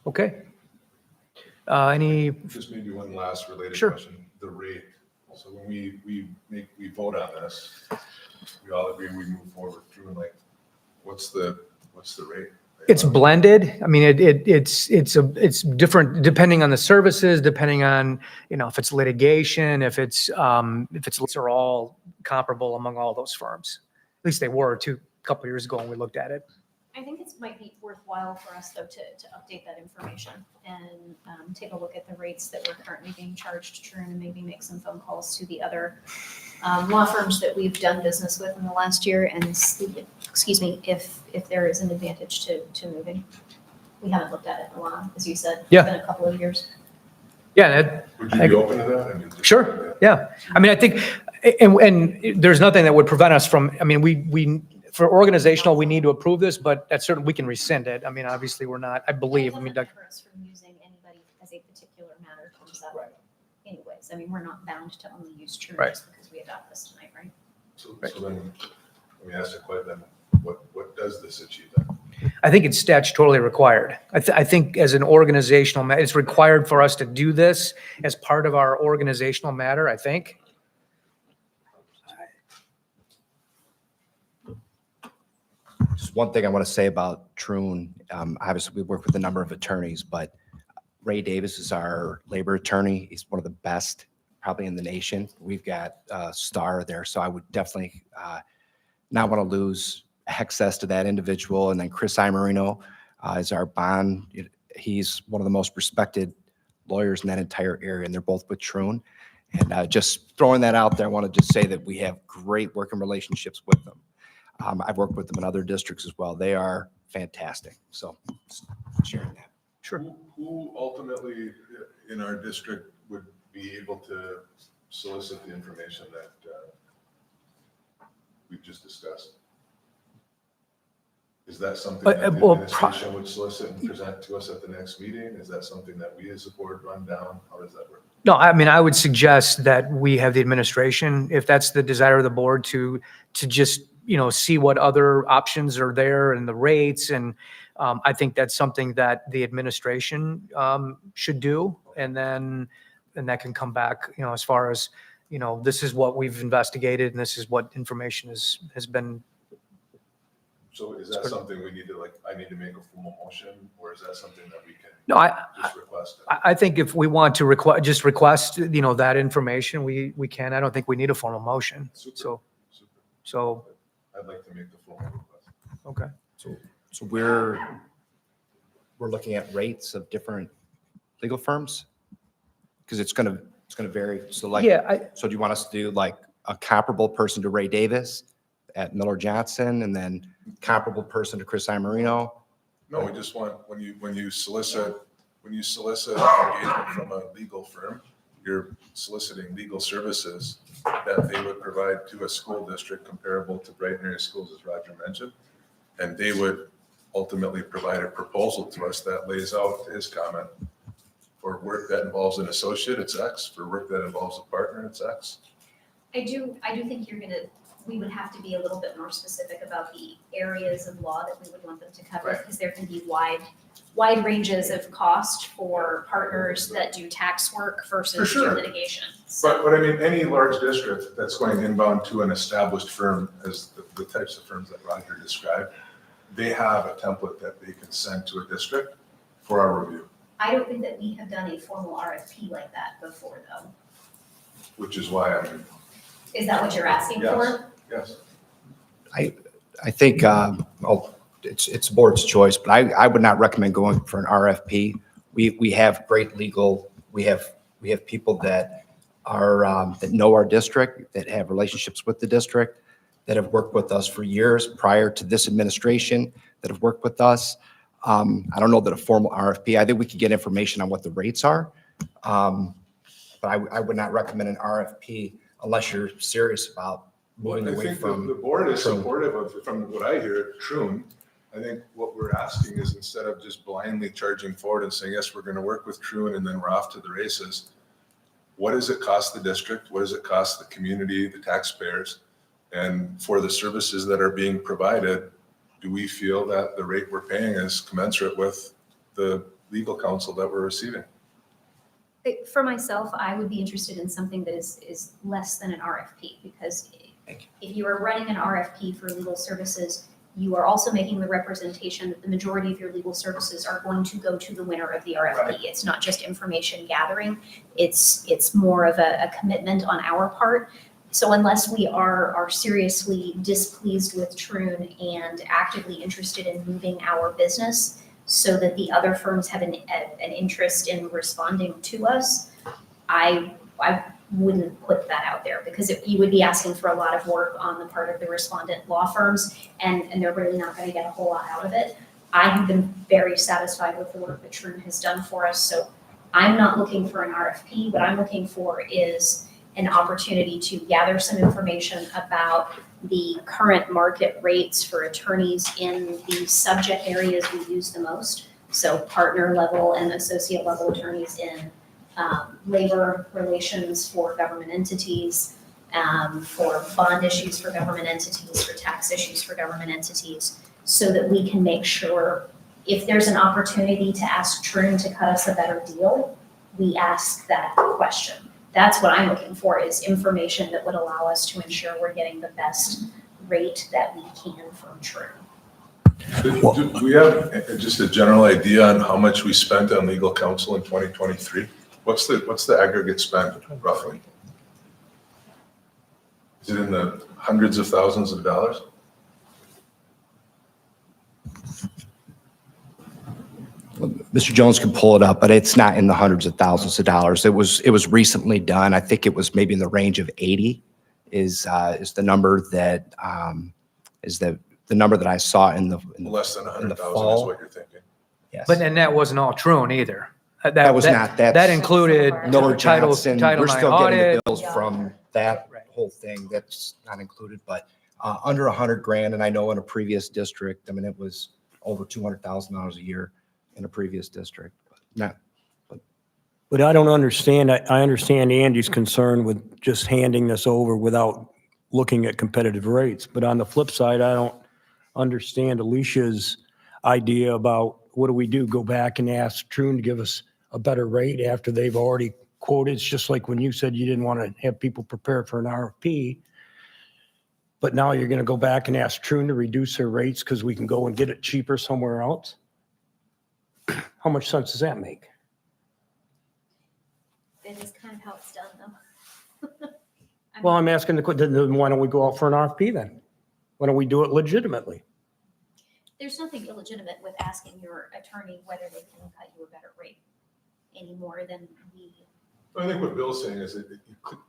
Okay. Any, Just maybe one last related Sure. question, the rate. So when we vote on this, we all agree we move forward through, and what's the rate? it's blended. It's different depending on the services, depending on, if it's litigation, if it's are all comparable among all those firms. At least they were a couple of years ago when we looked at it. I think it might be worthwhile for us, though, to update that information and take a look at the rates that we're currently being charged to Troon, and maybe make some phone calls to the other law firms that we've done business with in the last year, and see, if there is an advantage to moving. We haven't looked at it in a while, as you said. Yeah. It's been a couple of years. Yeah, Would you be open to that? Sure. Yeah. I think, and there's nothing that would prevent us from, we for organizational, we need to approve this, but that's certain, we can rescind it. Obviously, we're not, I believe, It doesn't deter us from using anybody as a particular matter comes up. Right. Anyways, we're not bound to only use Troon Right. just because we adopt this tonight, right? So then, let me ask a question, what does this achieve then? I think it's statutorily required. I think as an organizational, it's required for us to do this as part of our organizational matter, I think. Just one thing I want to say about Troon. Obviously, we work with a number of attorneys, but Ray Davis is our labor attorney. He's one of the best probably in the nation. We've got a star there, so I would definitely not want to lose access to that individual. And then Chris Imerino is our bond. He's one of the most respected lawyers in that entire area, and they're both with Troon. And just throwing that out there, I want to just say that we have great working relationships with them. I've worked with them in other districts as well. They are fantastic. So sharing that. Sure. Who ultimately in our district would be able to solicit the information that we've just discussed? Is that something that the administration would solicit and present to us at the next meeting? Is that something that we as a board run down? How does that work? No, I would suggest that we have the administration, if that's the desire of the board, to just, see what other options are there and the rates. And I think that's something that the administration should do. And that can come back, as far as, this is what we've investigated and this is what information has been. So is that something we need to I need to make a formal motion, or is that something that we can No, just request? I think if we want to request, that information, we can. I don't think we need a formal motion. Super. So, Super. So, I'd like to make the formal request. okay. So we're looking at rates of different legal firms? Because it's gonna vary. So like, Yeah, so do you want us to do like a comparable person to Ray Davis at Miller Johnson and then comparable person to Chris Imarino? No, we just want, when you solicit engagement from a legal firm, you're soliciting legal services that they would provide to a school district comparable to Brighton area schools, as Roger mentioned. And they would ultimately provide a proposal to us that lays out, to his comment, for work that involves an associate, it's X. For work that involves a partner, it's X. I do think we would have to be a little bit more specific about the areas of law that we would want them to cover, Right. because there can be wide ranges of cost for partners that do tax work For versus do sure. litigation. So But I mean, any large district that's going inbound to an established firm, as the types of firms that Roger described, they have a template that they can send to a district for our review, I don't think that we have done a formal RFP like that before, though. which is why I'm, Is that what you're asking for? yes. I think, it's board's choice, but I would not recommend going for an RFP. We have great legal, we have people that are, that know our district, that have relationships with the district, that have worked with us for years prior to this administration, that have worked with us. I don't know that a formal RFP, I think we could get information on what the rates are. But I would not recommend an RFP unless you're serious about moving I away think from. the board is Troon. supportive of, from what I hear, Troon. I think what we're asking is, instead of just blindly charging forward and saying, yes, we're going to work with Troon and then we're off to the races, what does it cost the district? What does it cost the community, the taxpayers? And for the services that are being provided, do we feel that the rate we're paying is commensurate with the legal counsel that we're receiving? For myself, I would be interested in something that is less than an RFP, because Thank if you are running an RFP for legal services, you are also making the representation that the majority of your legal services are going to go to the winner of the RFP. Right. It's not just information gathering, it's more of a commitment on our part. So unless we are seriously displeased with Troon and actively interested in moving our business so that the other firms have an interest in responding to us, I wouldn't put that out there, because you would be asking for a lot of work on the part of the respondent law firms, and they're really not going to get a whole lot out of it. I have been very satisfied with the work that Troon has done for us, so I'm not looking for an RFP. What I'm looking for is an opportunity to gather some information about the current market rates for attorneys in the subject areas we use the most. So partner level and associate level attorneys in labor relations for government entities, for bond issues for government entities, for tax issues for government entities, so that we can make sure if there's an opportunity to ask Troon to cut us a better deal, we ask that question. That's what I'm looking for, is information that would allow us to ensure we're getting the best rate that we can from Troon. Do we have just a general idea on how much we spent on legal counsel in 2023? What's the aggregate spend roughly? Is it in the hundreds of thousands of dollars? Mr. Jones can pull it up, but it's not in the hundreds of thousands of dollars. It was recently done. I think it was maybe in the range of 80 is the number that is the number that I saw in the Less than 100,000 is fall. what you're thinking. yes. But then that wasn't all Troon either. That was not, That that's included Miller Title Johnson. Title We're IX still getting the audit. bills from that Right. whole thing. That's not included, but under 100 grand. And I know in a previous district, I mean, it was over $200,000 a year in a previous district. Not, But I don't understand, I understand Andy's concern with just handing this over without looking at competitive rates. But on the flip side, I don't understand Alicia's idea about what do we do? Go back and ask Troon to give us a better rate after they've already quoted? It's just like when you said you didn't want to have people prepare for an RFP. But now you're going to go back and ask Troon to reduce their rates because we can go and get it cheaper somewhere else? How much sense does that make? That is kind of how it's done, though. Well, I'm asking then why don't we go out for an RFP then? Why don't we do it legitimately? There's nothing illegitimate with asking your attorney whether they can cut you a better rate any more than we. I think what Bill's saying is that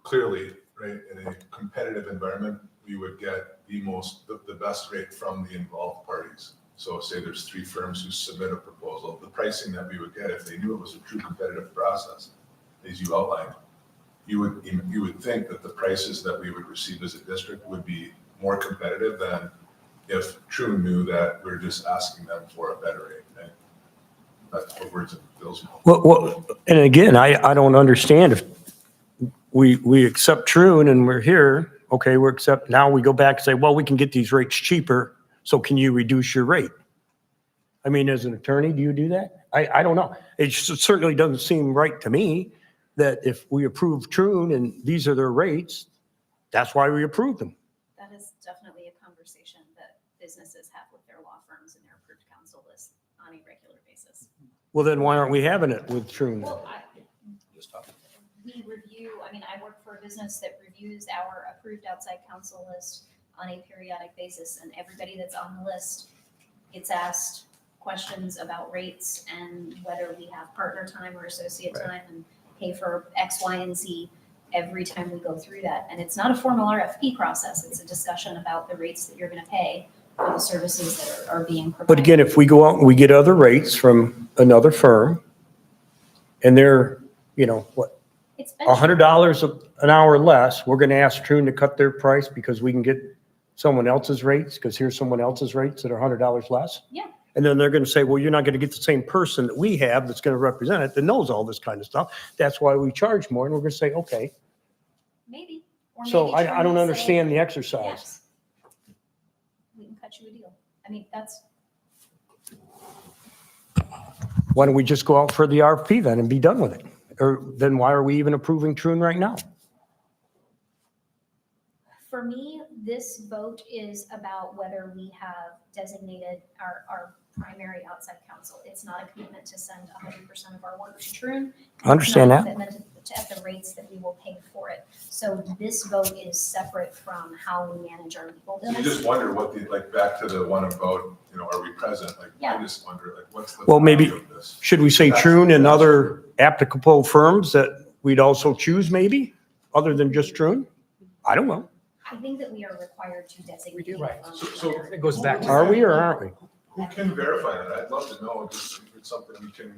clearly, right, in a competitive environment, we would get the best rate from the involved parties. So say there's 3 firms who submit a proposal, the pricing that we would get if they knew it was a true competitive process, as you outlined, you would think that the prices that we would receive as a district would be more competitive than if True knew that we're just asking them for a better rate, right? That's the words of Bill's mouth. Well, and again, I don't understand if we accept Troon and we're here, okay, now we go back and say, well, we can get these rates cheaper, so can you reduce your rate? I mean, as an attorney, do you do that? I don't know. It certainly doesn't seem right to me that if we approve Troon and these are their rates, that's why we approved them. That is definitely a conversation that businesses have with their law firms and their approved counsel list on a regular basis. Well, then why aren't we having it with Troon? Well, we review, I work for a business that reviews our approved outside counsel list on a periodic basis, and everybody that's on the list gets asked questions about rates and whether we have partner time or associate time and pay for X, Y, and Z every time we go through that. And it's not a formal RFP process. It's a discussion about the rates that you're going to pay for the services that are being provided. But again, if we go out and we get other rates from another firm and they're, what, It's been $100 an hour less, we're going to ask Troon to cut their price because we can get someone else's rates, because here's someone else's rates that are $100 less? Yeah. And then they're going to say, well, you're not going to get the same person that we have that's going to represent it, that knows all this kind of stuff. That's why we charge more. And we're going to say, okay. maybe. Or So maybe I trying don't to understand say, the exercise. yes, we can cut you a deal. That's. Why don't we just go out for the RFP then and be done with it? Or then why are we even approving Troon right now? For me, this vote is about whether we have designated our primary outside counsel. It's not a commitment to send 100% of our work to Troon. I understand It's not that. a commitment at the rates that we will pay for it. So this vote is separate from how we manage our legal bills. You just wonder what back to the one about, are we present? Yeah. I just wonder, what's the Well, maybe- value of this? Should we say Troon and other applicable firms that we'd also choose maybe, other than just Troon? I don't know. I think that we are required to designate. do, right. a firm. So It goes back to. Are we or aren't we? who can verify that? I'd love to know, just if it's something we can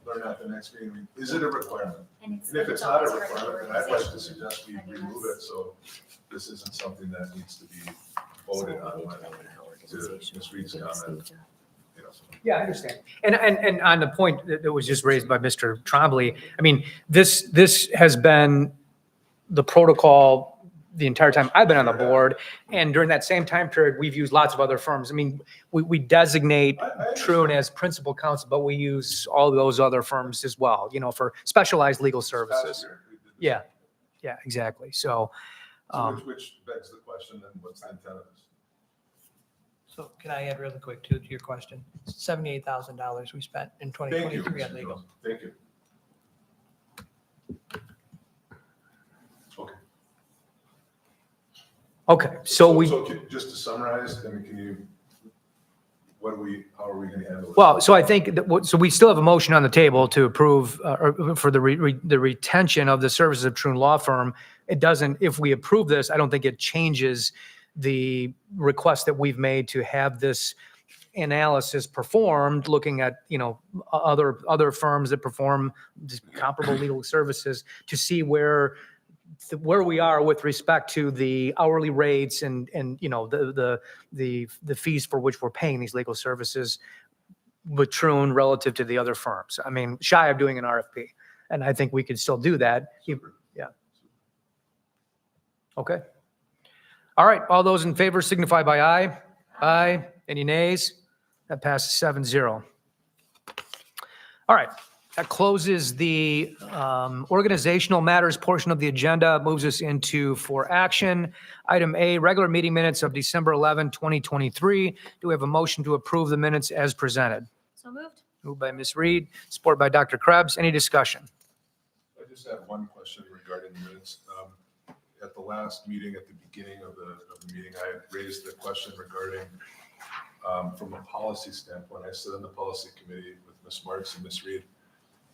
learn at the next meeting. Is it a requirement? And And if it's not a always for requirement, then I'd like to organizations. suggest we I mean, remove that's- it, so this isn't something that needs to be voted on. To Ms. Reed's comment, Yeah, I understand. And on the point that was just raised by Mr. Trombley, this has been the protocol the entire time I've been on the board. And during that same time period, we've used lots of other firms. We designate Troon as principal counsel, but we use all those other firms as well, for specialized legal services. Yeah, exactly. So, Which begs the question, then what's the intent of this? So can I add really quick to your question? $78,000 we spent in Thank you, 2023 on Mr. legal. Jones. Thank you. Okay. okay, so Just to summarize, how are we going to handle this? Well, so I think so we still have a motion on the table to approve or for the retention of the services of Troon Law Firm. It doesn't, if we approve this, I don't think it changes the request that we've made to have this analysis performed, looking at, other firms that perform comparable legal services to see where we are with respect to the hourly rates and the fees for which we're paying these legal services with Troon relative to the other firms. Shy of doing an RFP, and I think we could still do that. Yeah. Okay. All right. All those in favor signify by aye. Aye. Any nays? That passes 7-0. All right. That closes the organizational matters portion of the agenda, moves us into for action. Item A, regular meeting minutes of December 11, 2023. Do we have a motion to approve the minutes as presented? So moved. Moved by Ms. Reed, supported by Dr. Krebs. Any discussion? I just have one question regarding the minutes. At the last meeting, at the beginning of the meeting, I had raised the question regarding, from a policy standpoint, I sit on the policy committee with Ms. Marks and Ms. Reed.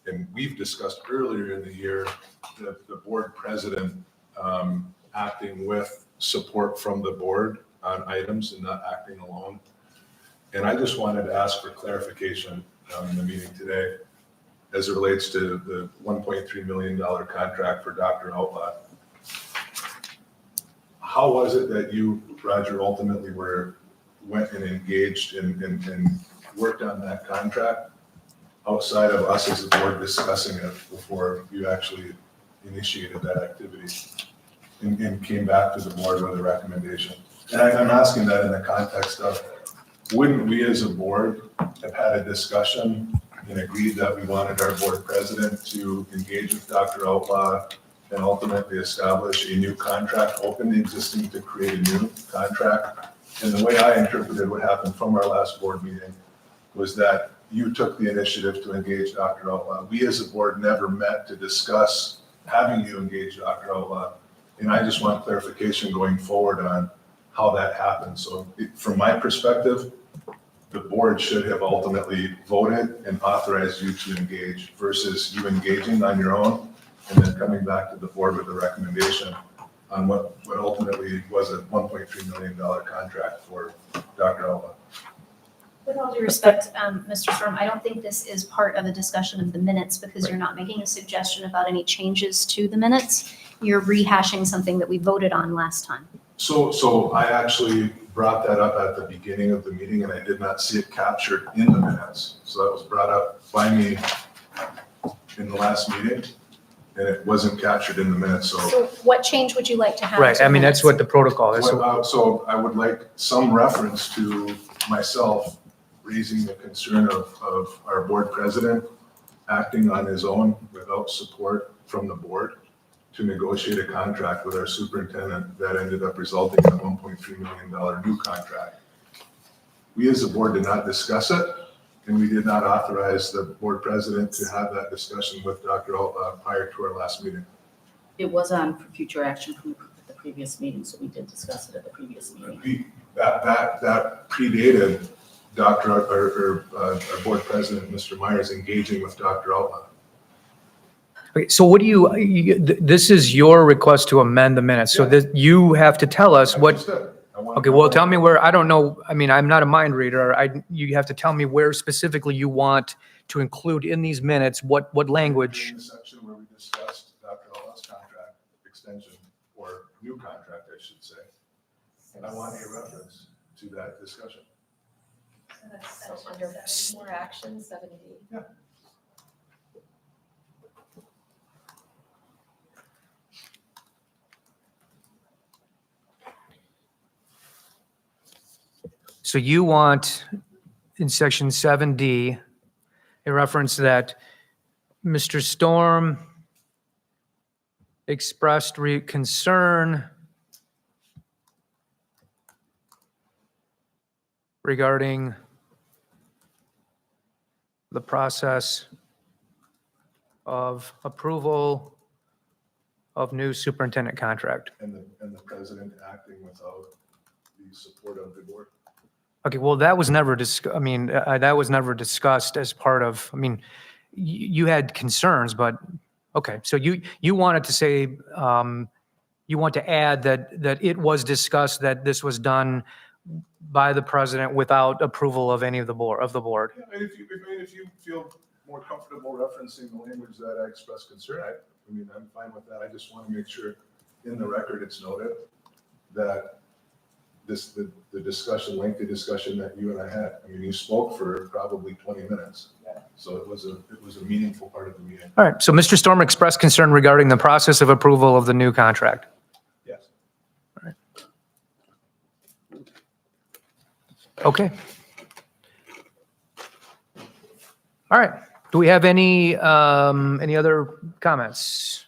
And we've discussed earlier in the year, the board president acting with support from the board on items and not acting alone. And I just wanted to ask for clarification in the meeting today as it relates to the $1.3 million contract for Dr. Outlaw. How was it that you, Roger, ultimately went and engaged and worked on that contract outside of us as a board discussing it before you actually initiated that activity and came back to the board with a recommendation? And I'm asking that in the context of, wouldn't we as a board have had a discussion and agreed that we wanted our board president to engage with Dr. Outlaw and ultimately establish a new contract, open the existing to create a new contract? And the way I interpreted what happened from our last board meeting was that you took the initiative to engage Dr. Outlaw. We as a board never met to discuss having you engage Dr. Outlaw. And I just want clarification going forward on how that happened. So from my perspective, the board should have ultimately voted and authorized you to engage versus you engaging on your own and then coming back to the board with a recommendation on what ultimately was a $1.3 million contract for Dr. Outlaw. With all due respect, Mr. Storm, I don't think this is part of a discussion of the minutes because you're not making a suggestion about any changes to the minutes. You're rehashing something that we voted on last time. So I actually brought that up at the beginning of the meeting and I did not see it captured in the minutes. So that was brought up by me in the last meeting and it wasn't captured in the minutes. So what change would you like to have? Right, to I the mean, that's minutes? what the protocol is. So I would like some reference to myself raising the concern of our board president acting on his own without support from the board to negotiate a contract with our superintendent that ended up resulting in a $1.3 million new contract. We as a board did not discuss it, and we did not authorize the board president to have that discussion with Dr. Outlaw prior to our last meeting. It was on for future action from the previous meeting, so we did discuss it at the previous meeting. That predated our board president, Mr. Myers, engaging with Dr. Outlaw. Okay, so what do this is your request to amend the minutes, so that you have to tell us what, okay, well, tell me where, I don't know, I mean, I'm not a mind reader, you have to tell me where specifically you want to include in these minutes, what language. In the section where we discussed Dr. Outlaw's contract extension, or new contract, I should say. And I want a reference to that discussion. So under more action, 7 and 8. Yeah. So you want, in section 7D, a reference that Mr. Storm expressed concern regarding the process of approval of new superintendent contract. And the president acting without the support of the board. Okay, well, that was never that was never discussed as part of, I mean, you had concerns, but, okay. So you wanted to say, you want to add that it was discussed that this was done by the president without approval of any of the board, Yeah, and if you feel more comfortable referencing the language that I expressed concern, I mean, I'm fine with that. I just want to make sure in the record it's noted that the discussion, lengthy discussion that you and I had. I mean, you spoke for probably 20 minutes. So it was a meaningful part of the meeting. All right, so Mr. Storm expressed concern regarding the process of approval of the new contract. Yes. All right. Okay. All right, do we have any other comments?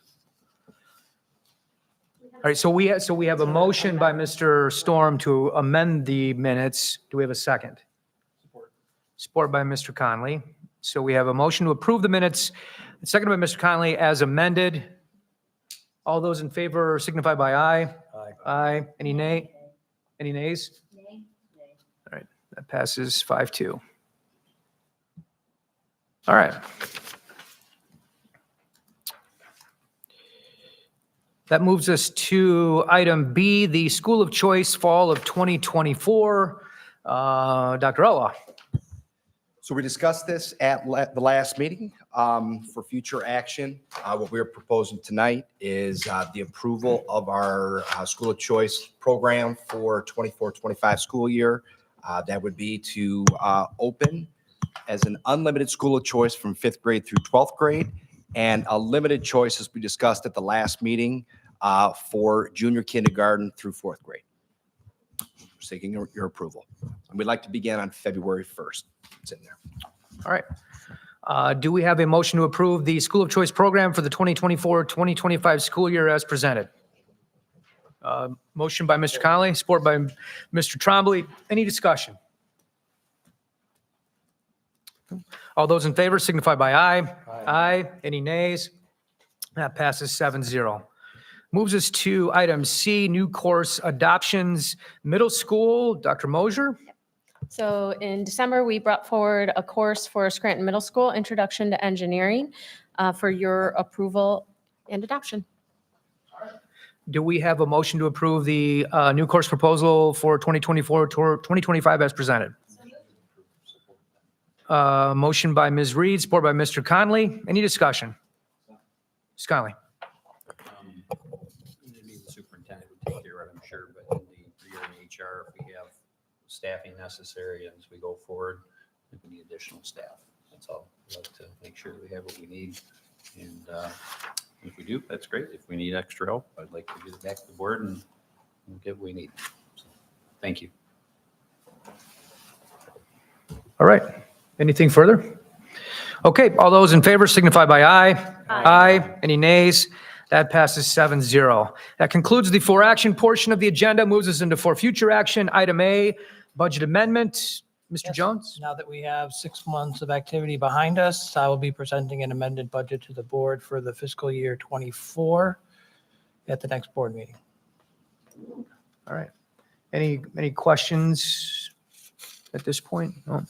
All right, so we have a motion by Mr. Storm to amend the minutes. Do we have a second? Support by Mr. Conley. So we have a motion to approve the minutes, seconded by Mr. Conley as amended. All those in favor signify by aye. Aye. Aye. Any nay? Any nays? Nay? All right, that passes 5-2. All right. That moves us to item B, the School of Choice Fall of 2024. Dr. Ella. So we discussed this at the last meeting for future action. What we're proposing tonight is the approval of our School of Choice program for 24-25 school year. That would be to open as an unlimited school of choice from 5th grade through 12th grade, and a limited choice, as we discussed at the last meeting, for junior kindergarten through 4th grade. Seeking your approval. And we'd like to begin on February 1st. It's in there. All right. Do we have a motion to approve the School of Choice program for the 2024-2025 school year as presented? Motion by Mr. Connolly, support by Mr. Trombley. Any discussion? All those in favor signify by aye. Aye. Any nays? That passes 7-0. Moves us to item C, new course adoptions, middle school. Dr. Mosier? So in December, we brought forward a course for Scranton Middle School, Introduction to Engineering, for your approval and adoption. Do we have a motion to approve the new course proposal for 2024-2025 as presented? Motion by Ms. Reed, support by Mr. Conley. Any discussion? Ms. Conley? Maybe the superintendent would take care of it, I'm sure, but in the HR, if we have staffing necessary and as we go forward, if we need additional staff, that's all. We'd like to make sure we have what we need. And if we do, that's great. If we need extra help, I'd like to get it back to the board and get what we need. So, thank you. All right. Anything further? Okay, all those in favor signify by aye. Aye. Any nays? That passes 7-0. That concludes the for action portion of the agenda, moves us into for future action. Item A, budget amendment. Mr. Yes. Jones? Now that we have 6 months of activity behind us, I will be presenting an amended budget to the board for the fiscal year 24 at the next board meeting. All right. Any questions at this point? No.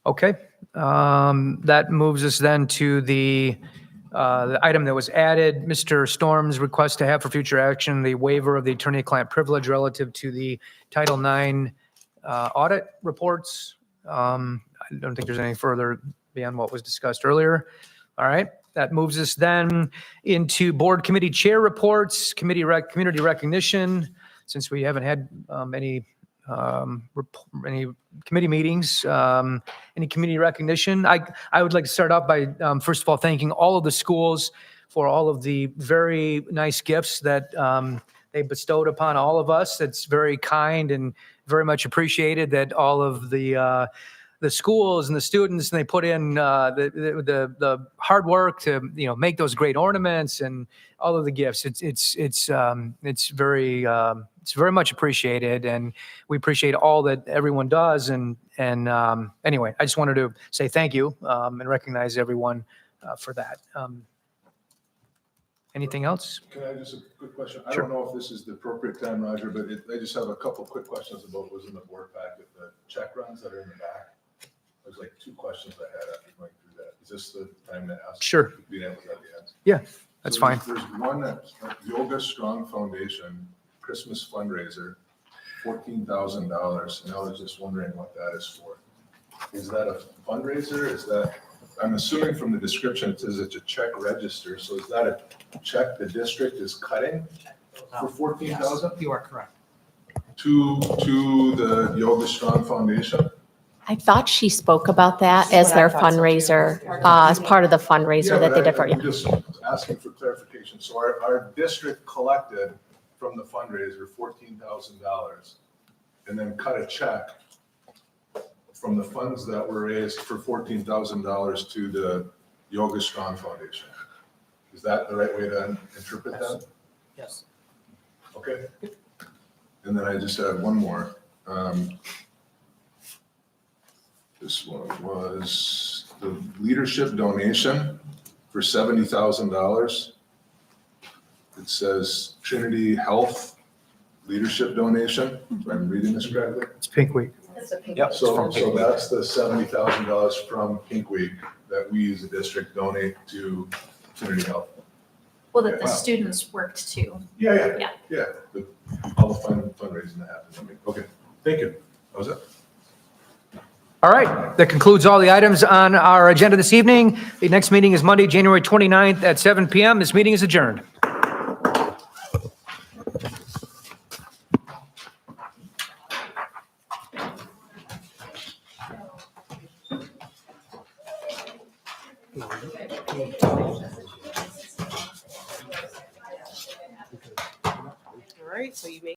Okay. That moves us then to the item that was added, Mr. Storm's request to have for future action, the waiver of the attorney-client privilege relative to the Title IX audit reports. I don't think there's any further beyond what was discussed earlier. All right. That moves us then into board committee chair reports, community recognition. Since we haven't had any committee meetings, any community recognition. I would like to start off by, first of all, thanking all of the schools for all of the very nice gifts that they bestowed upon all of us. It's very kind and very much appreciated that all of the schools and the students, and they put in the hard work to make those great ornaments and all of the gifts. It's very much appreciated, and we appreciate all that everyone does. And anyway, I just wanted to say thank you and recognize everyone for that. Anything else? Can I just, a quick question? I Sure. don't know if this is the appropriate time, Roger, but I just have a couple quick questions about what was in the board packet, the check runs that are in the back. There's like 2 questions I had after going through that. Is this the time to ask? Sure. Be able to have the answer? Yeah, that's So fine. There's one that Yoga Strong Foundation Christmas fundraiser, $14,000. And I was just wondering what that is for. Is that a fundraiser? Is that, I'm assuming from the description, it says it's a check register. So is that a check the district is cutting for 14,000? You are correct. To the Yoga Strong Foundation? I thought she spoke about that as their fundraiser, as part of the fundraiser that they did for you. I'm just asking for clarification. So our district collected from the fundraiser $14,000 and then cut a check from the funds that were raised for $14,000 to the Yoga Strong Foundation. Is that the right way to interpret that? Yes. Okay. And then I just had one more. This one was the leadership donation for $70,000. It says Trinity Health Leadership Donation, if I'm reading this correctly. It's Pink Week. That's a pink. Yep. So that's the $70,000 from Pink Week that we as a district donate to Trinity Health. Well, that the Wow. students worked to. Yeah. All the fundraising that happens. I mean, okay, thank you. That was it. All right, that concludes all the items on our agenda this evening. The next meeting is Monday, January 29th at 7 PM. This meeting is adjourned. All right, so you make